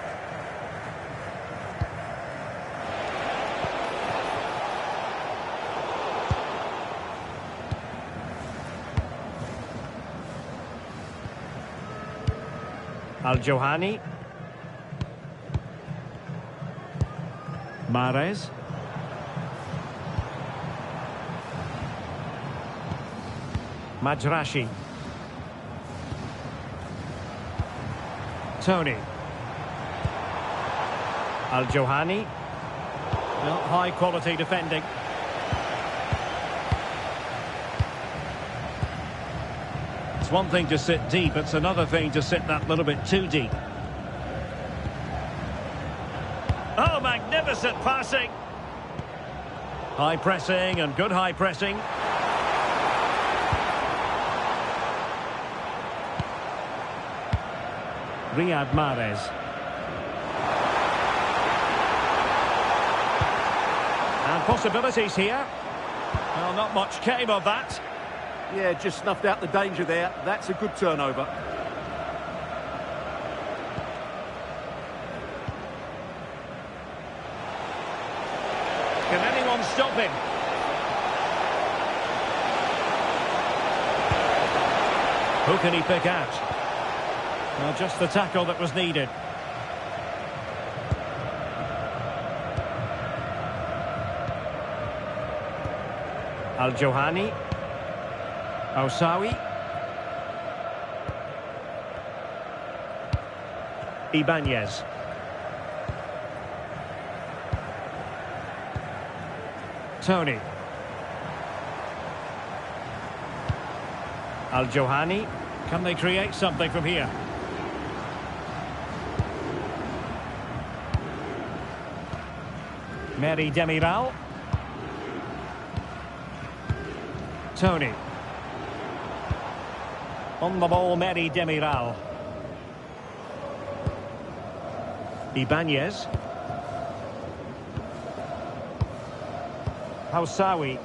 Al-Johani. Mahrez. Majrashi. Tony. Al-Johani. Well, high quality defending. It's one thing to sit deep, it's another thing to sit that little bit too deep. Oh, magnificent passing. High pressing and good high pressing. Riyad Mahrez. And possibilities here. Well, not much came of that. Yeah, just snuffed out the danger there. That's a good turnover. Can anyone stop him? Who can he pick out? Well, just the tackle that was needed. Al-Johani. Housawi. Ibanez. Tony. Al-Johani. Can they create something from here? Mary Demiral. Tony. On the ball, Mary Demiral. Ibanez. Housawi.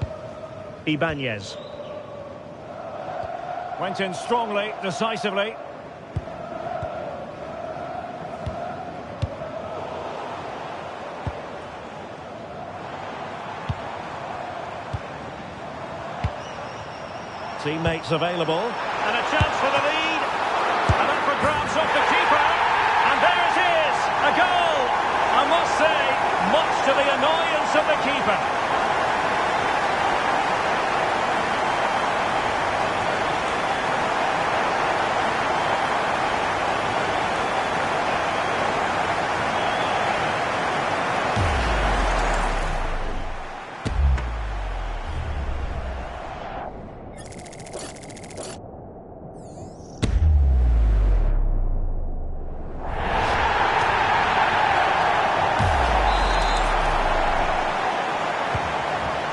Ibanez. Went in strongly, decisively. Teammates available. And a chance for the lead. And up for grabs off the keeper. And there it is. A goal. I must say, much to the annoyance of the keeper.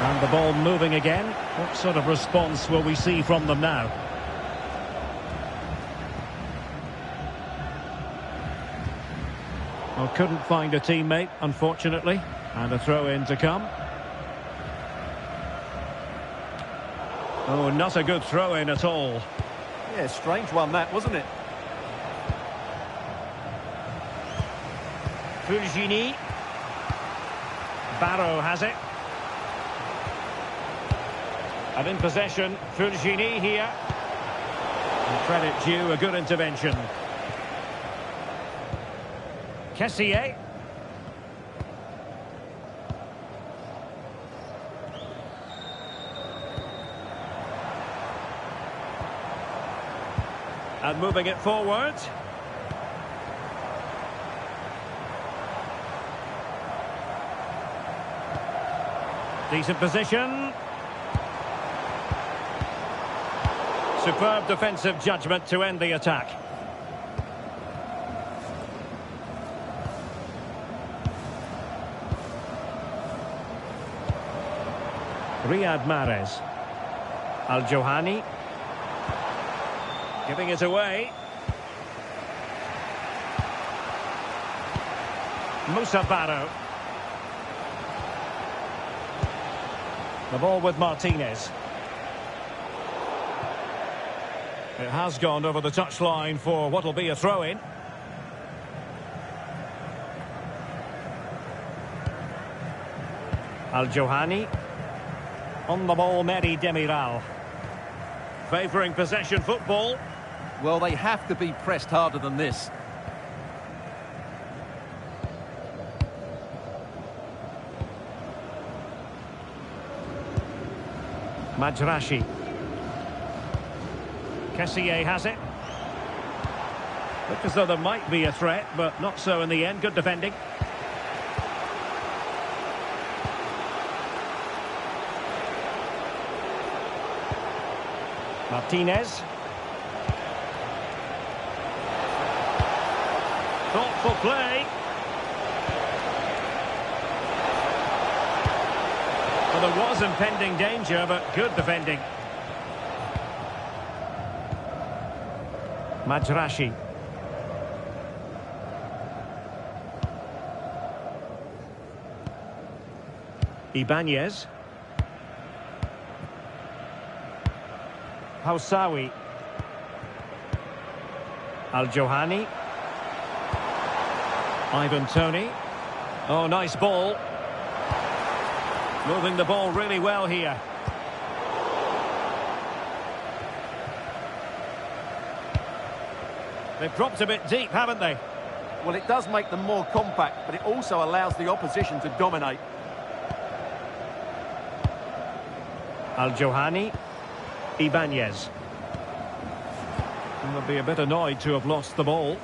And the ball moving again. What sort of response will we see from them now? Well, couldn't find a teammate, unfortunately. And a throw-in to come. Oh, not a good throw-in at all. Yeah, strange one that, wasn't it? Fulgini. Barrow has it. And in possession, Fulgini here. And credit due, a good intervention. Kessié. And moving it forward. Decent position. Superb defensive judgment to end the attack. Riyad Mahrez. Al-Johani. Giving it away. Musa Barrow. The ball with Martinez. It has gone over the touchline for what will be a throw-in. Al-Johani. On the ball, Mehdi Demiral. Favouring possession football. Well, they have to be pressed harder than this. Majrashi. Kessié has it. Look as though there might be a threat, but not so in the end. Good defending. Martinez. Thoughtful play. Well, there was impending danger, but good defending. Majrashi. Ibanez. Hausawi. Al-Johani. Ivan Toney. Oh, nice ball. Moving the ball really well here. They've dropped a bit deep, haven't they? Well, it does make them more compact, but it also allows the opposition to dominate. Al-Johani. Ibanez. They'll be a bit annoyed to have lost the ball.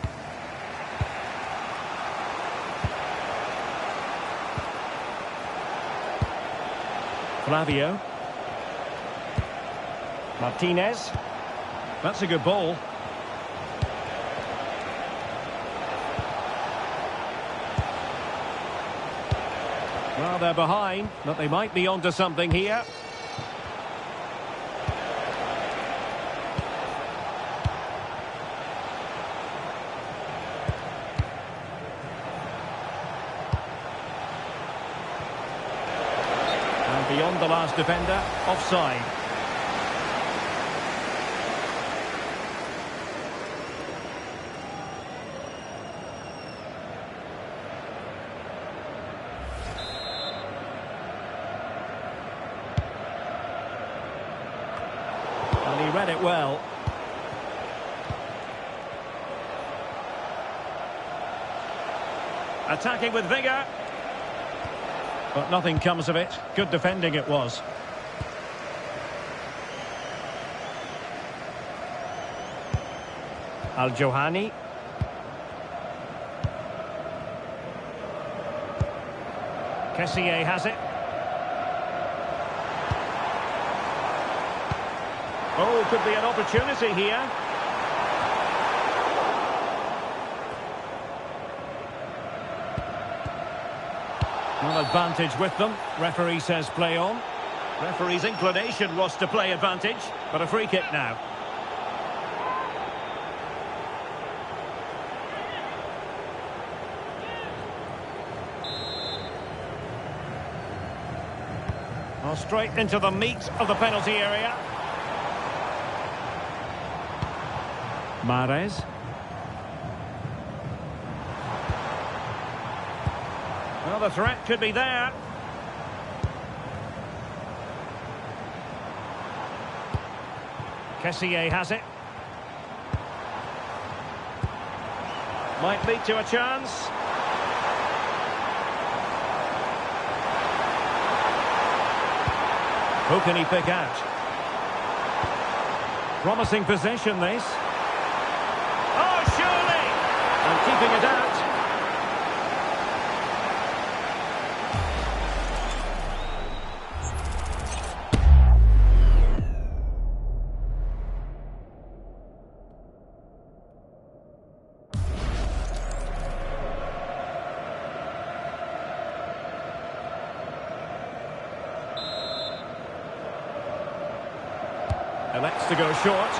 Flavio. Martinez. That's a good ball. Well, they're behind, but they might be onto something here. Beyond the last defender, offside. And he read it well. Attacking with vigour. But nothing comes of it. Good defending it was. Al-Johani. Kessié has it. Oh, could be an opportunity here. Well, advantage with them. Referee says play on. Referee's inclination was to play advantage, but a free kick now. Well, straight into the meat of the penalty area. Mahrez. Well, the threat could be there. Kessié has it. Might lead to a chance. Who can he pick out? Promising possession, this. Oh, surely! And keeping it out. Elects to go short.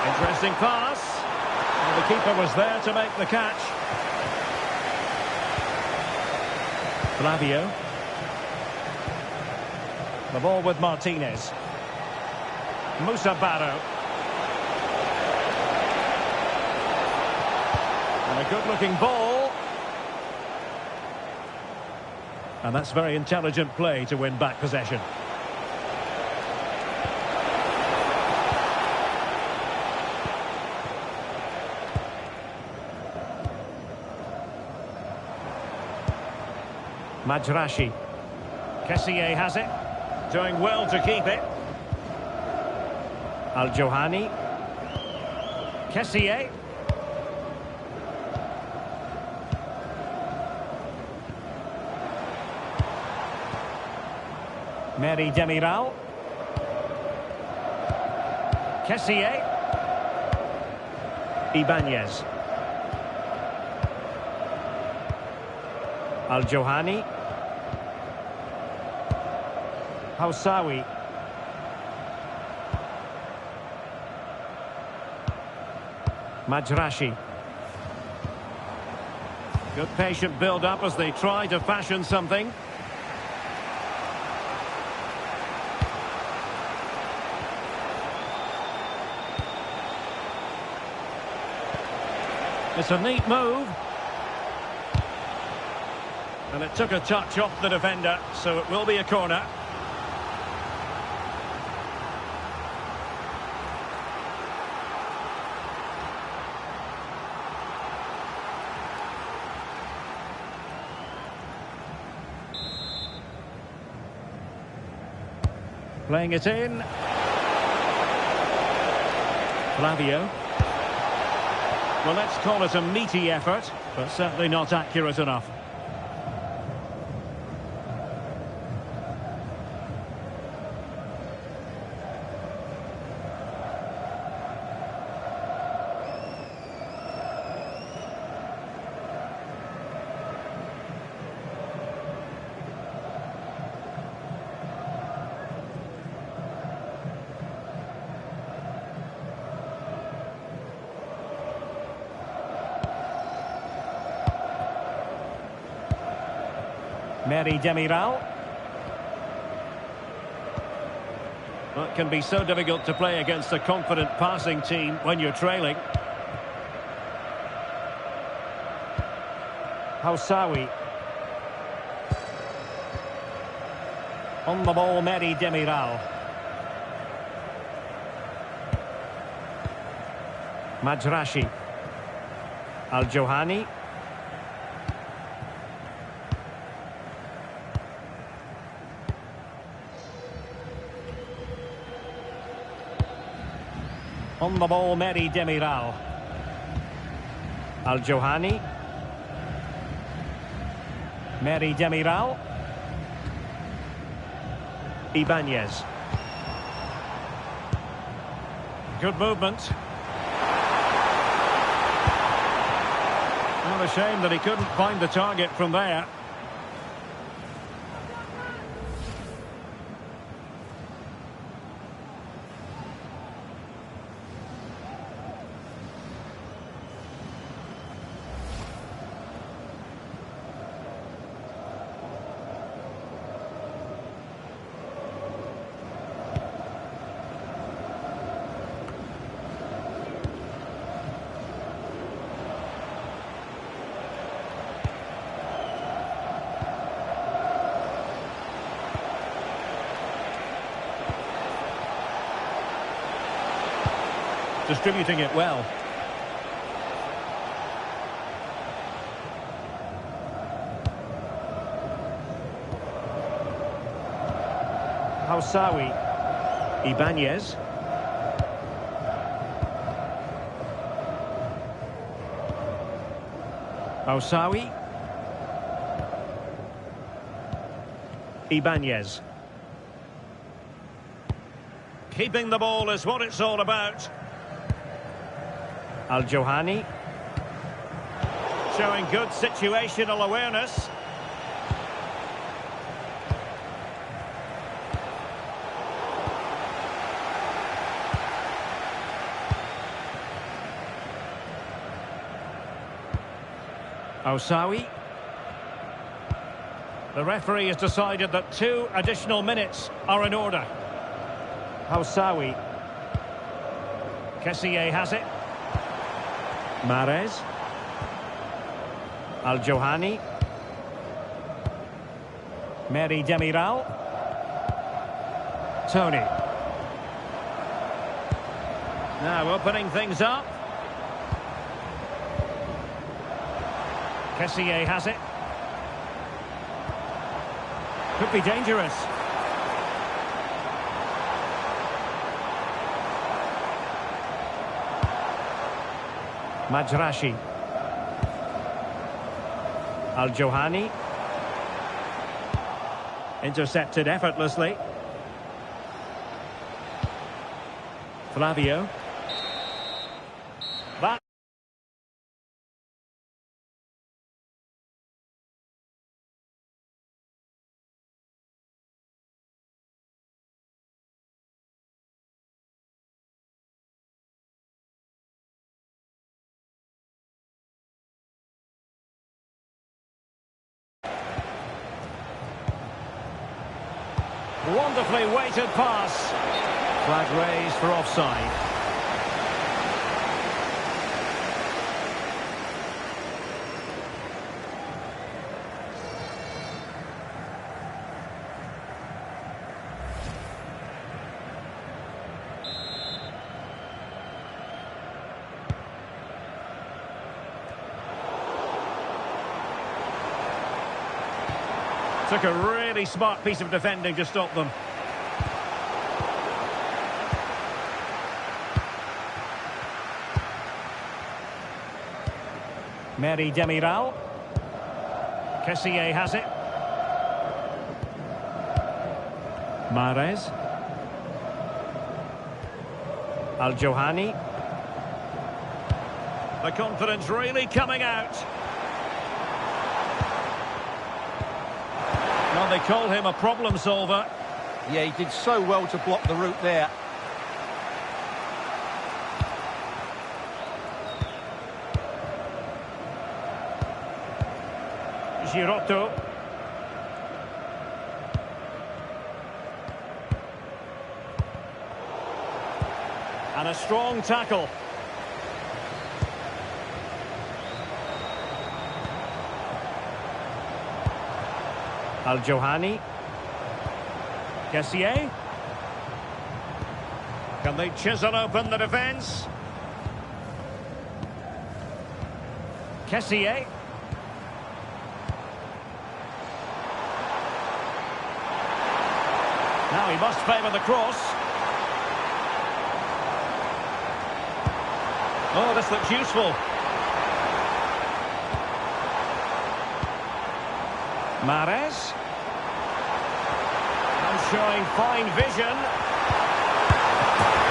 Interesting pass. And the keeper was there to make the catch. Flavio. The ball with Martinez. Musa Barrow. And a good-looking ball. And that's very intelligent play to win back possession. Majrashi. Kessié has it. Doing well to keep it. Al-Johani. Kessié. Mary Demiral. Kessié. Ibanez. Al-Johani. Hausawi. Majrashi. Good patient build-up as they try to fashion something. It's a neat move. And it took a touch off the defender, so it will be a corner. Playing it in. Flavio. Well, let's call it a meaty effort, but certainly not accurate enough. Mary Demiral. Well, it can be so difficult to play against a confident passing team when you're trailing. Hausawi. On the ball, Mary Demiral. Majrashi. Al-Johani. On the ball, Mary Demiral. Al-Johani. Mary Demiral. Ibanez. Good movement. What a shame that he couldn't find the target from there. Distributing it well. Hausawi. Ibanez. Hausawi. Ibanez. Keeping the ball is what it's all about. Al-Johani. Showing good situational awareness. Hausawi. The referee has decided that 2 additional minutes are in order. Hausawi. Kessié has it. Mahrez. Al-Johani. Merih Demiral. Tony. Now opening things up. Kessié has it. Could be dangerous. Majrashi. Al-Johani. Intercepted effortlessly. Flavio. That. Wonderfully weighted pass. Flag raised for offside. Took a really smart piece of defending to stop them. Merih Demiral. Kessié has it. Mahrez. Al-Johani. The confidence really coming out. Well, they call him a problem solver. Yeah, he did so well to block the route there. Girotto. And a strong tackle. Al-Johani. Kessié. Can they chisel open the defence? Kessié. Now he must favour the cross. Oh, this looks useful. Mahrez. And showing fine vision.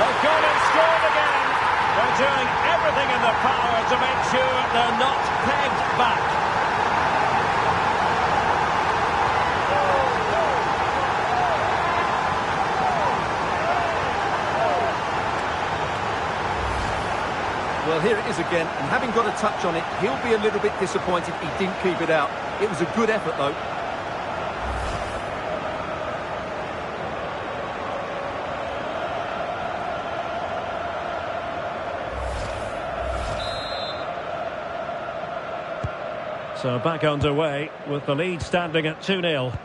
They've gone and scored again. They're doing everything in their power to make sure they're not pegged back. Well, here it is again, and having got a touch on it, he'll be a little bit disappointed he didn't keep it out. It was a good effort, though. So back underway with the lead standing at 2-0.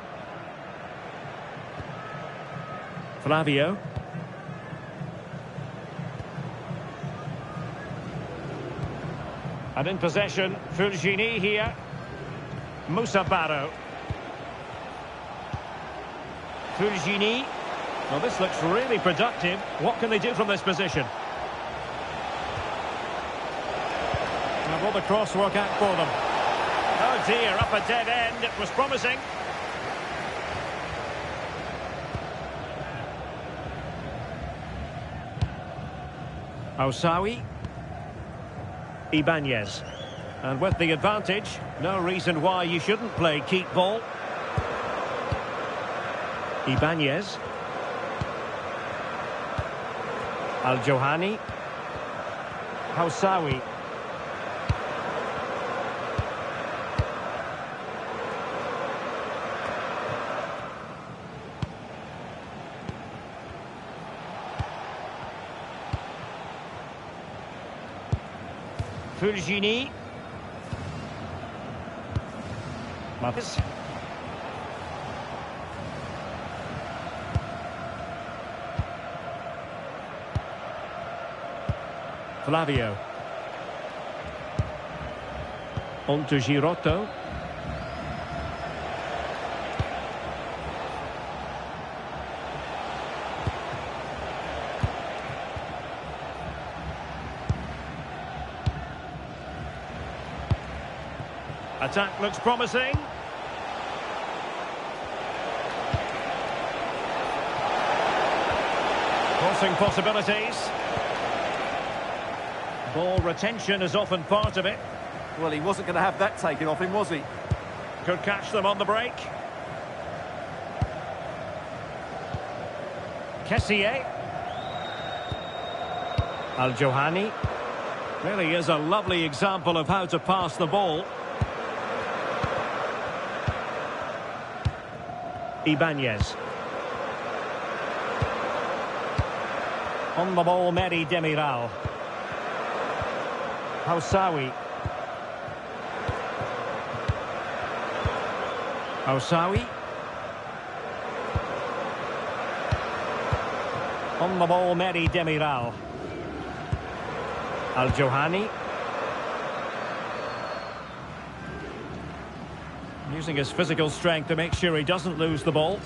And in possession, Fulgini here. Moussa Barrow. Fulgini. Well, this looks really productive. What can they do from this position? Now, will the cross work out for them? Oh dear, up a dead end. It was promising. Osawi. Ibanez. And with the advantage, no reason why you shouldn't play keep ball. Ibanez. Al-Johani. Hausawi. Fulgini. Mathis. Flavio. On to Girotto. Attack looks promising. Crossing possibilities. Ball retention is often part of it. Well, he wasn't going to have that taken off him, was he? Could catch them on the break. Kessié. Al-Johani. Really is a lovely example of how to pass the ball. Ibanez. On the ball, Meri Demiral. Hausawi. Hausawi. On the ball, Meri Demiral. Al-Johani. Using his physical strength to make sure he doesn't lose the ball.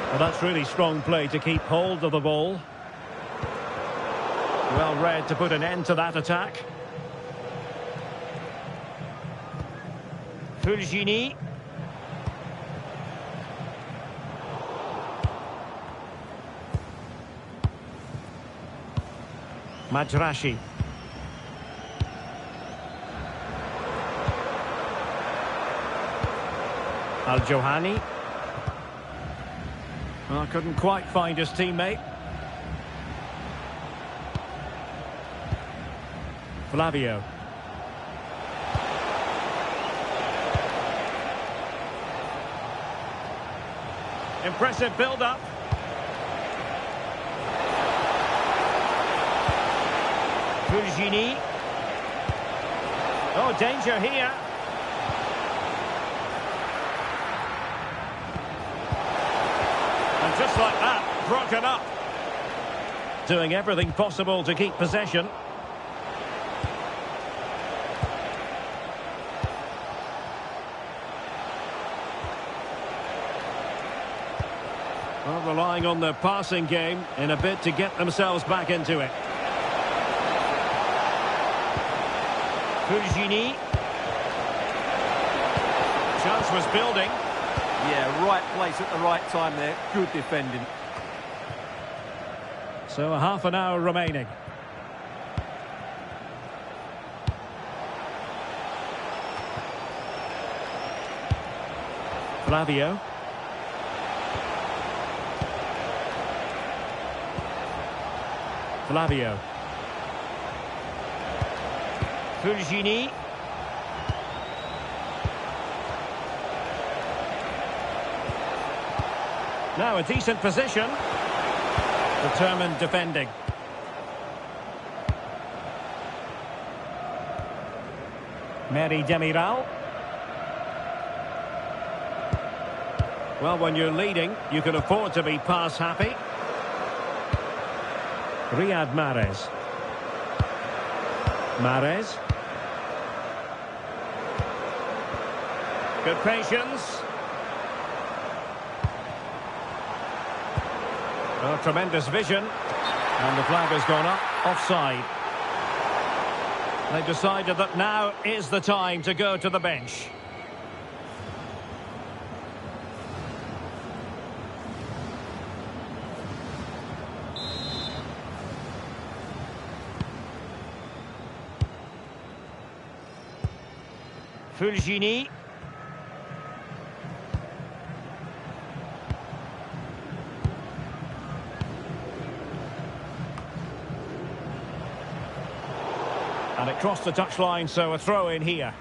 Well, that's really strong play to keep hold of the ball. Well read to put an end to that attack. Fulgini. Majrashi. Al-Johani. Well, couldn't quite find his teammate. Flavio. Impressive build-up. Fulgini. Oh, danger here. And just like that, broken up. Doing everything possible to keep possession. Well, relying on their passing game in a bid to get themselves back into it. Fulgini. Chance was building. Yeah, right place at the right time there. Good defending. So a half an hour remaining. Flavio. Flavio. Fulgini. Now a decent position. Determined defending. Meri Demiral. Well, when you're leading, you can afford to be pass happy. Riyad Mahrez. Mahrez. Good patience. Oh, tremendous vision. And the flag has gone up, offside. They've decided that now is the time to go to the bench. Fulgini. And it crossed the touchline, so a throw in here.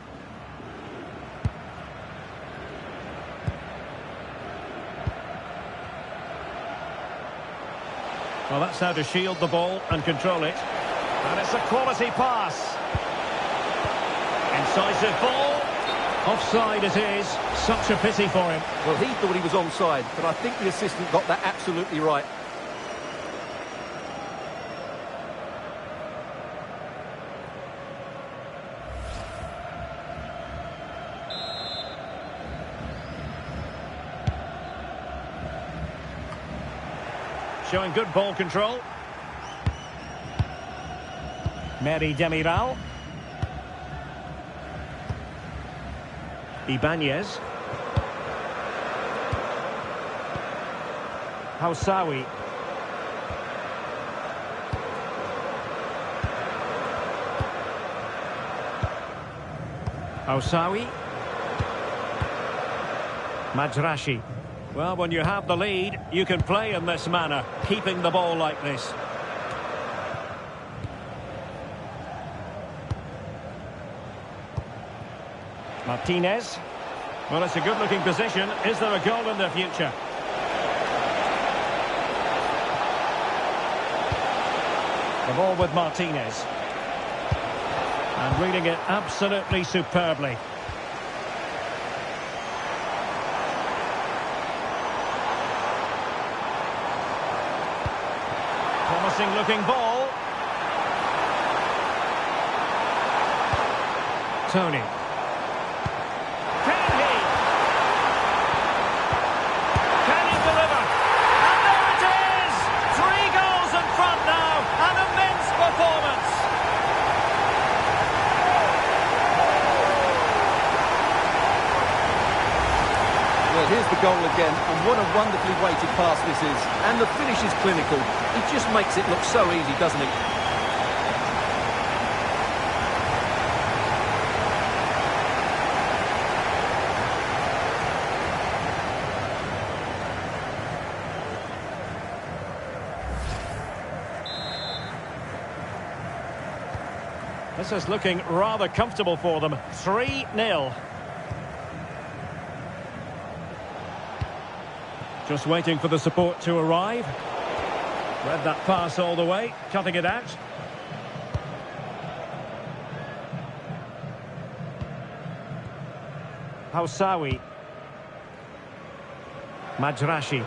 Well, that's how to shield the ball and control it. And it's a quality pass. Incisive ball. Offside it is. Such a pity for him. Well, he thought he was onside, but I think the assistant got that absolutely right. Showing good ball control. Merih Demiral. Ibanez. Housawi. Housawi. Majrashi. Well, when you have the lead, you can play in this manner, keeping the ball like this. Martinez. Well, it's a good-looking position. Is there a goal in the future? The ball with Martinez. And reading it absolutely superbly. Promising looking ball. Tony. Can he? Can he deliver? And there it is! 3 goals in front now. An immense performance. Well, here's the goal again, and what a wonderfully weighted pass this is. And the finish is clinical. He just makes it look so easy, doesn't he? This is looking rather comfortable for them. 3-0. Just waiting for the support to arrive. Read that pass all the way, cutting it out. Housawi. Majrashi.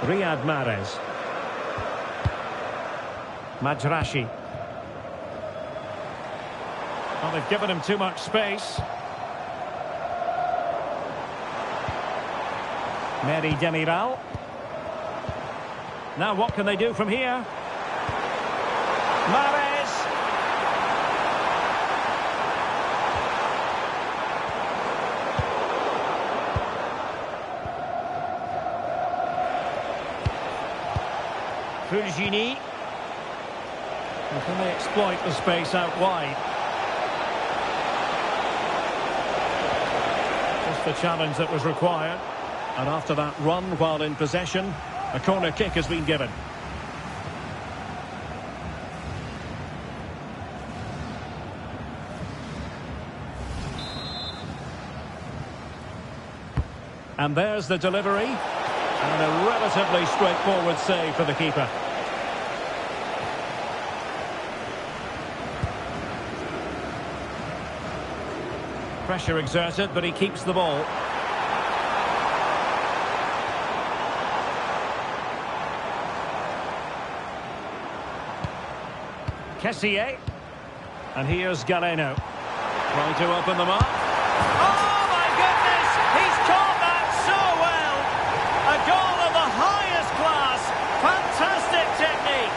Riyad Mahrez. Majrashi. Well, they've given him too much space. Merih Demiral. Now what can they do from here? Mahrez. Fulgini. Well, can they exploit the space out wide? Just the challenge that was required. And after that run while in possession, a corner kick has been given. And there's the delivery. And a relatively straightforward save for the keeper. Pressure exerted, but he keeps the ball. Kessié. And here's Galeno. Trying to open them up. Oh, my goodness! He's caught that so well! A goal of the highest class. Fantastic technique.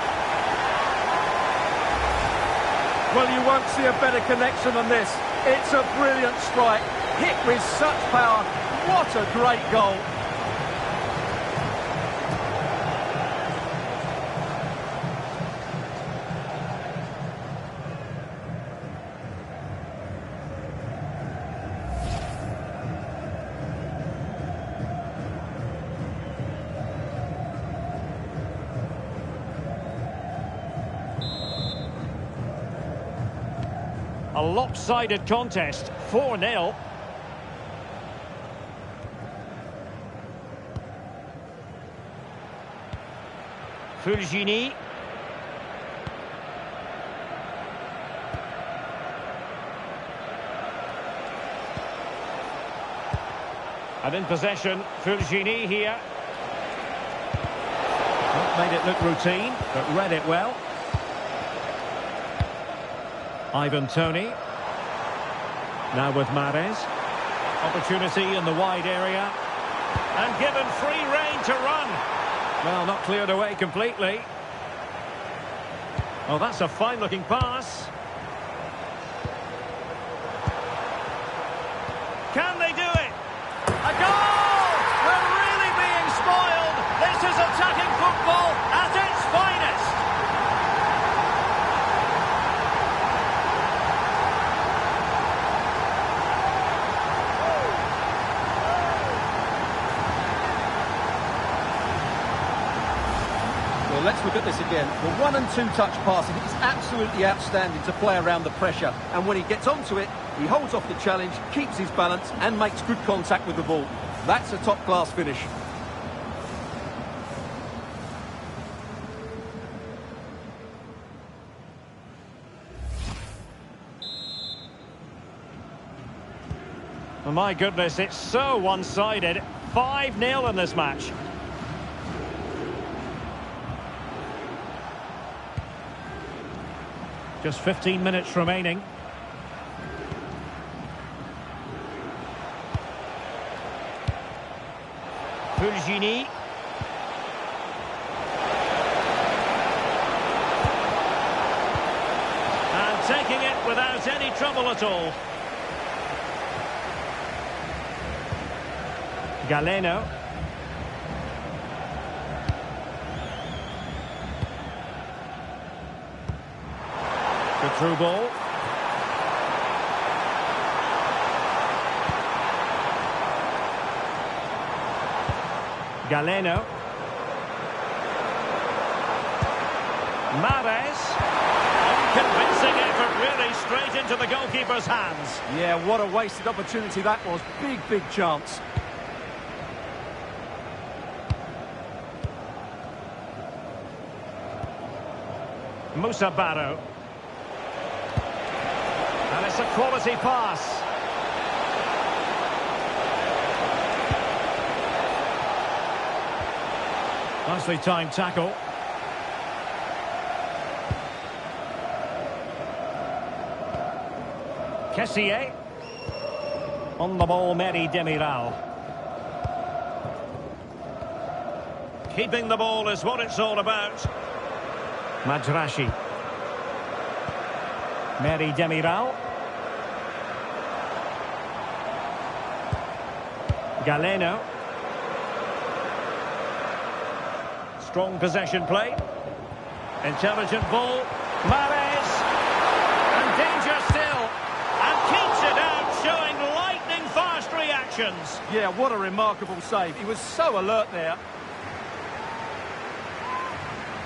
Well, you won't see a better connection than this. It's a brilliant strike, hit with such power. What a great goal. A lopsided contest, 4-0. Fulgini. And in possession, Fulgini here. Made it look routine, but read it well. Ivan Toney. Now with Mahrez. Opportunity in the wide area. And given free rein to run. Well, not cleared away completely. Oh, that's a fine-looking pass. Can they do it? A goal! We're really being spoiled. This is attacking football at its finest. Well, let's look at this again. The 1- and 2-touch passing is absolutely outstanding to play around the pressure. And when he gets onto it, he holds off the challenge, keeps his balance and makes good contact with the ball. That's a top-class finish. Oh, my goodness, it's so one-sided. 5-0 in this match. Just 15 minutes remaining. Fulgini. And taking it without any trouble at all. Galeno. The through ball. Galeno. Mahrez. Unconvincing effort, really, straight into the goalkeeper's hands. Yeah, what a wasted opportunity that was. Big chance. Musa Barrow. And it's a quality pass. Nicely timed tackle. Kessié. On the ball, Merih Demiral. Keeping the ball is what it's all about. Madrashi. Merih Demiral. Galeno. Strong possession play. Intelligent ball. Mahrez. And danger still. And keeps it out, showing lightning-fast reactions. Yeah, what a remarkable save. He was so alert there.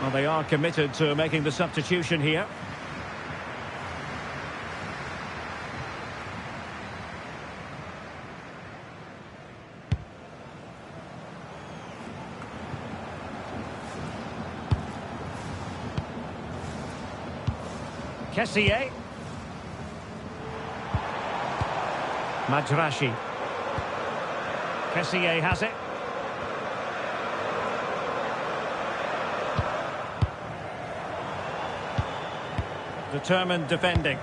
Well, they are committed to making the substitution here. Kessié. Majrashi. Kessié has it. Determined defending.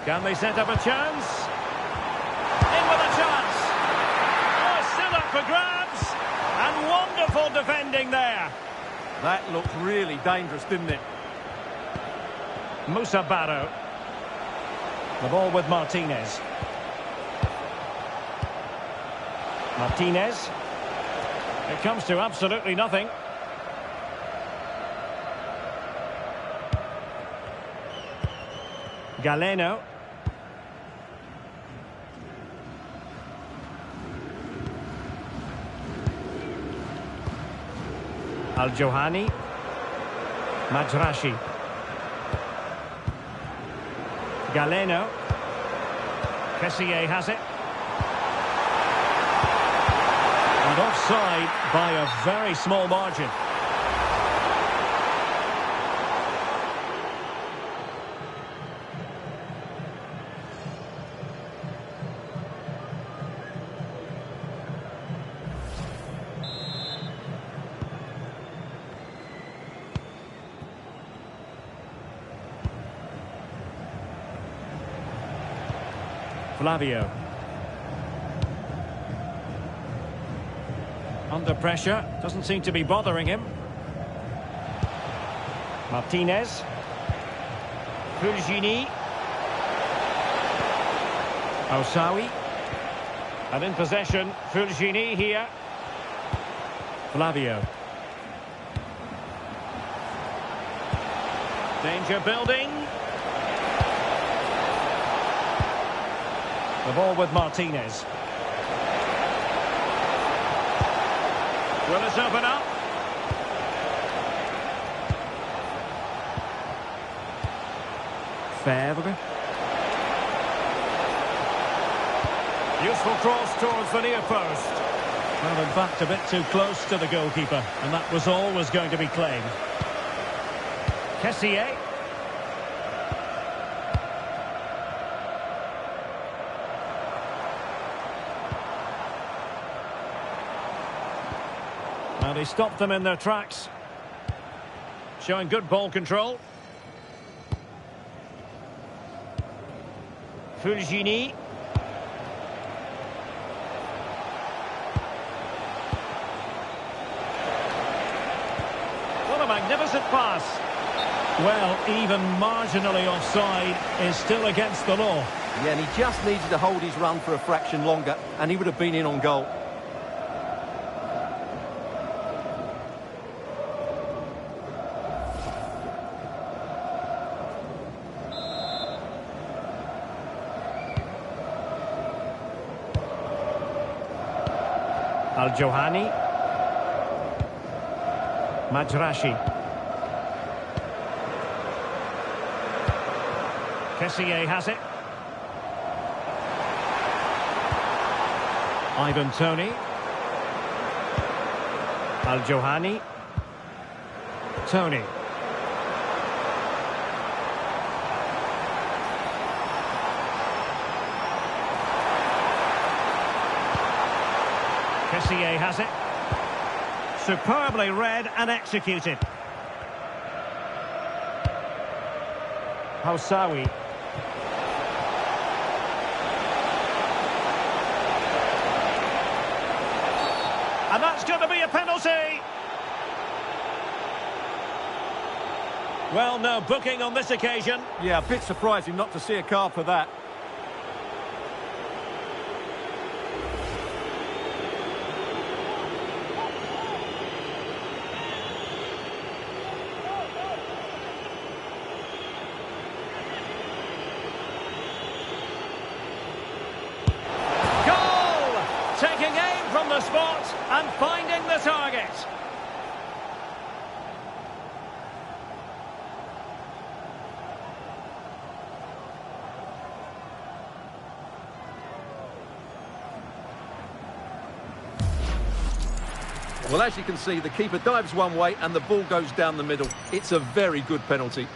Can they set up a chance? In with a chance. Oh, still up for grabs. And wonderful defending there. That looked really dangerous, didn't it? Musa Barrow. The ball with Martinez. Martinez. It comes to absolutely nothing. Galeno. Al-Johani. Majrashi. Galeno. Kessié has it. And offside by a very small margin. Flavio. Under pressure, doesn't seem to be bothering him. Martinez. Fulgini. Osawi. And in possession, Fulgini here. Flavio. Danger building. The ball with Martinez. Will this open up? Febvre. Useful cross towards the near post. Well, in fact, a bit too close to the goalkeeper, and that was always going to be claimed. Kessié. And he stopped them in their tracks. Showing good ball control. Fulgini. What a magnificent pass. Well, even marginally offside is still against the law. Yeah, and he just needed to hold his run for a fraction longer, and he would have been in on goal. Al-Johani. Majrashi. Kessié has it. Ivan Toney. Al-Johani. Toney. Kessié has it. Superbly read and executed. Housawi. And that's going to be a penalty. Well, no booking on this occasion. Yeah, a bit surprising not to see a card for that. Taking aim from the spot and finding the target. Well, as you can see, the keeper dives one way and the ball goes down the middle. It's a very good penalty.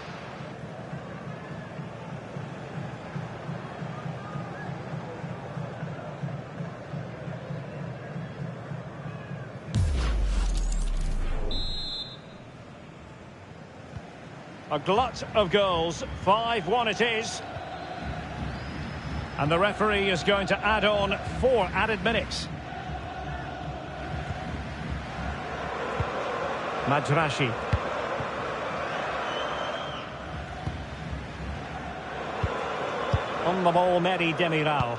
A glut of goals, 5-1 it is. And the referee is going to add on 4 added minutes. Madrashi. On the ball, Mehdi Demiral.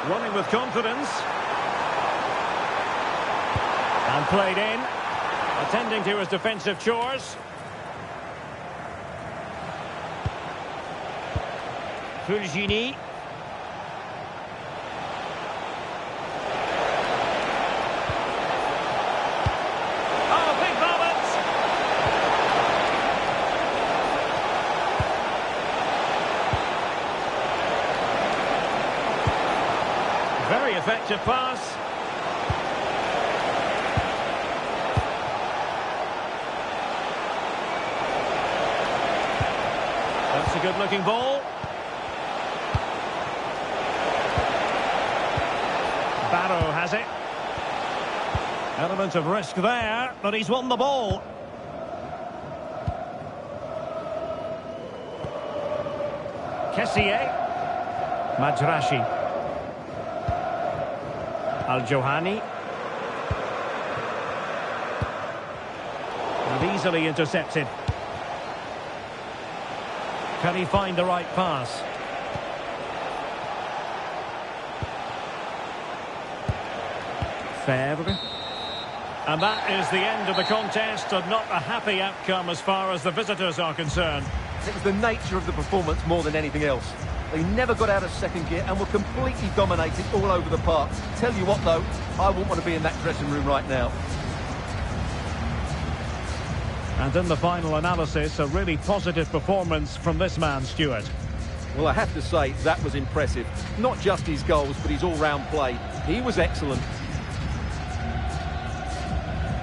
Running with confidence. And played in. Attending to his defensive chores. Fulgini. Oh, big moment! Very effective pass. That's a good-looking ball. Barrow has it. Element of risk there, but he's won the ball. Kessié. Madrashi. Al-Johani. And easily intercepted. Can he find the right pass? Fair. And that is the end of the contest, and not a happy outcome as far as the visitors are concerned. It was the nature of the performance more than anything else. They never got out of second gear and were completely dominated all over the park. Tell you what, though, I wouldn't want to be in that dressing room right now. And in the final analysis, a really positive performance from this man, Stuart. Well, I have to say, that was impressive. Not just his goals, but his all-round play. He was excellent.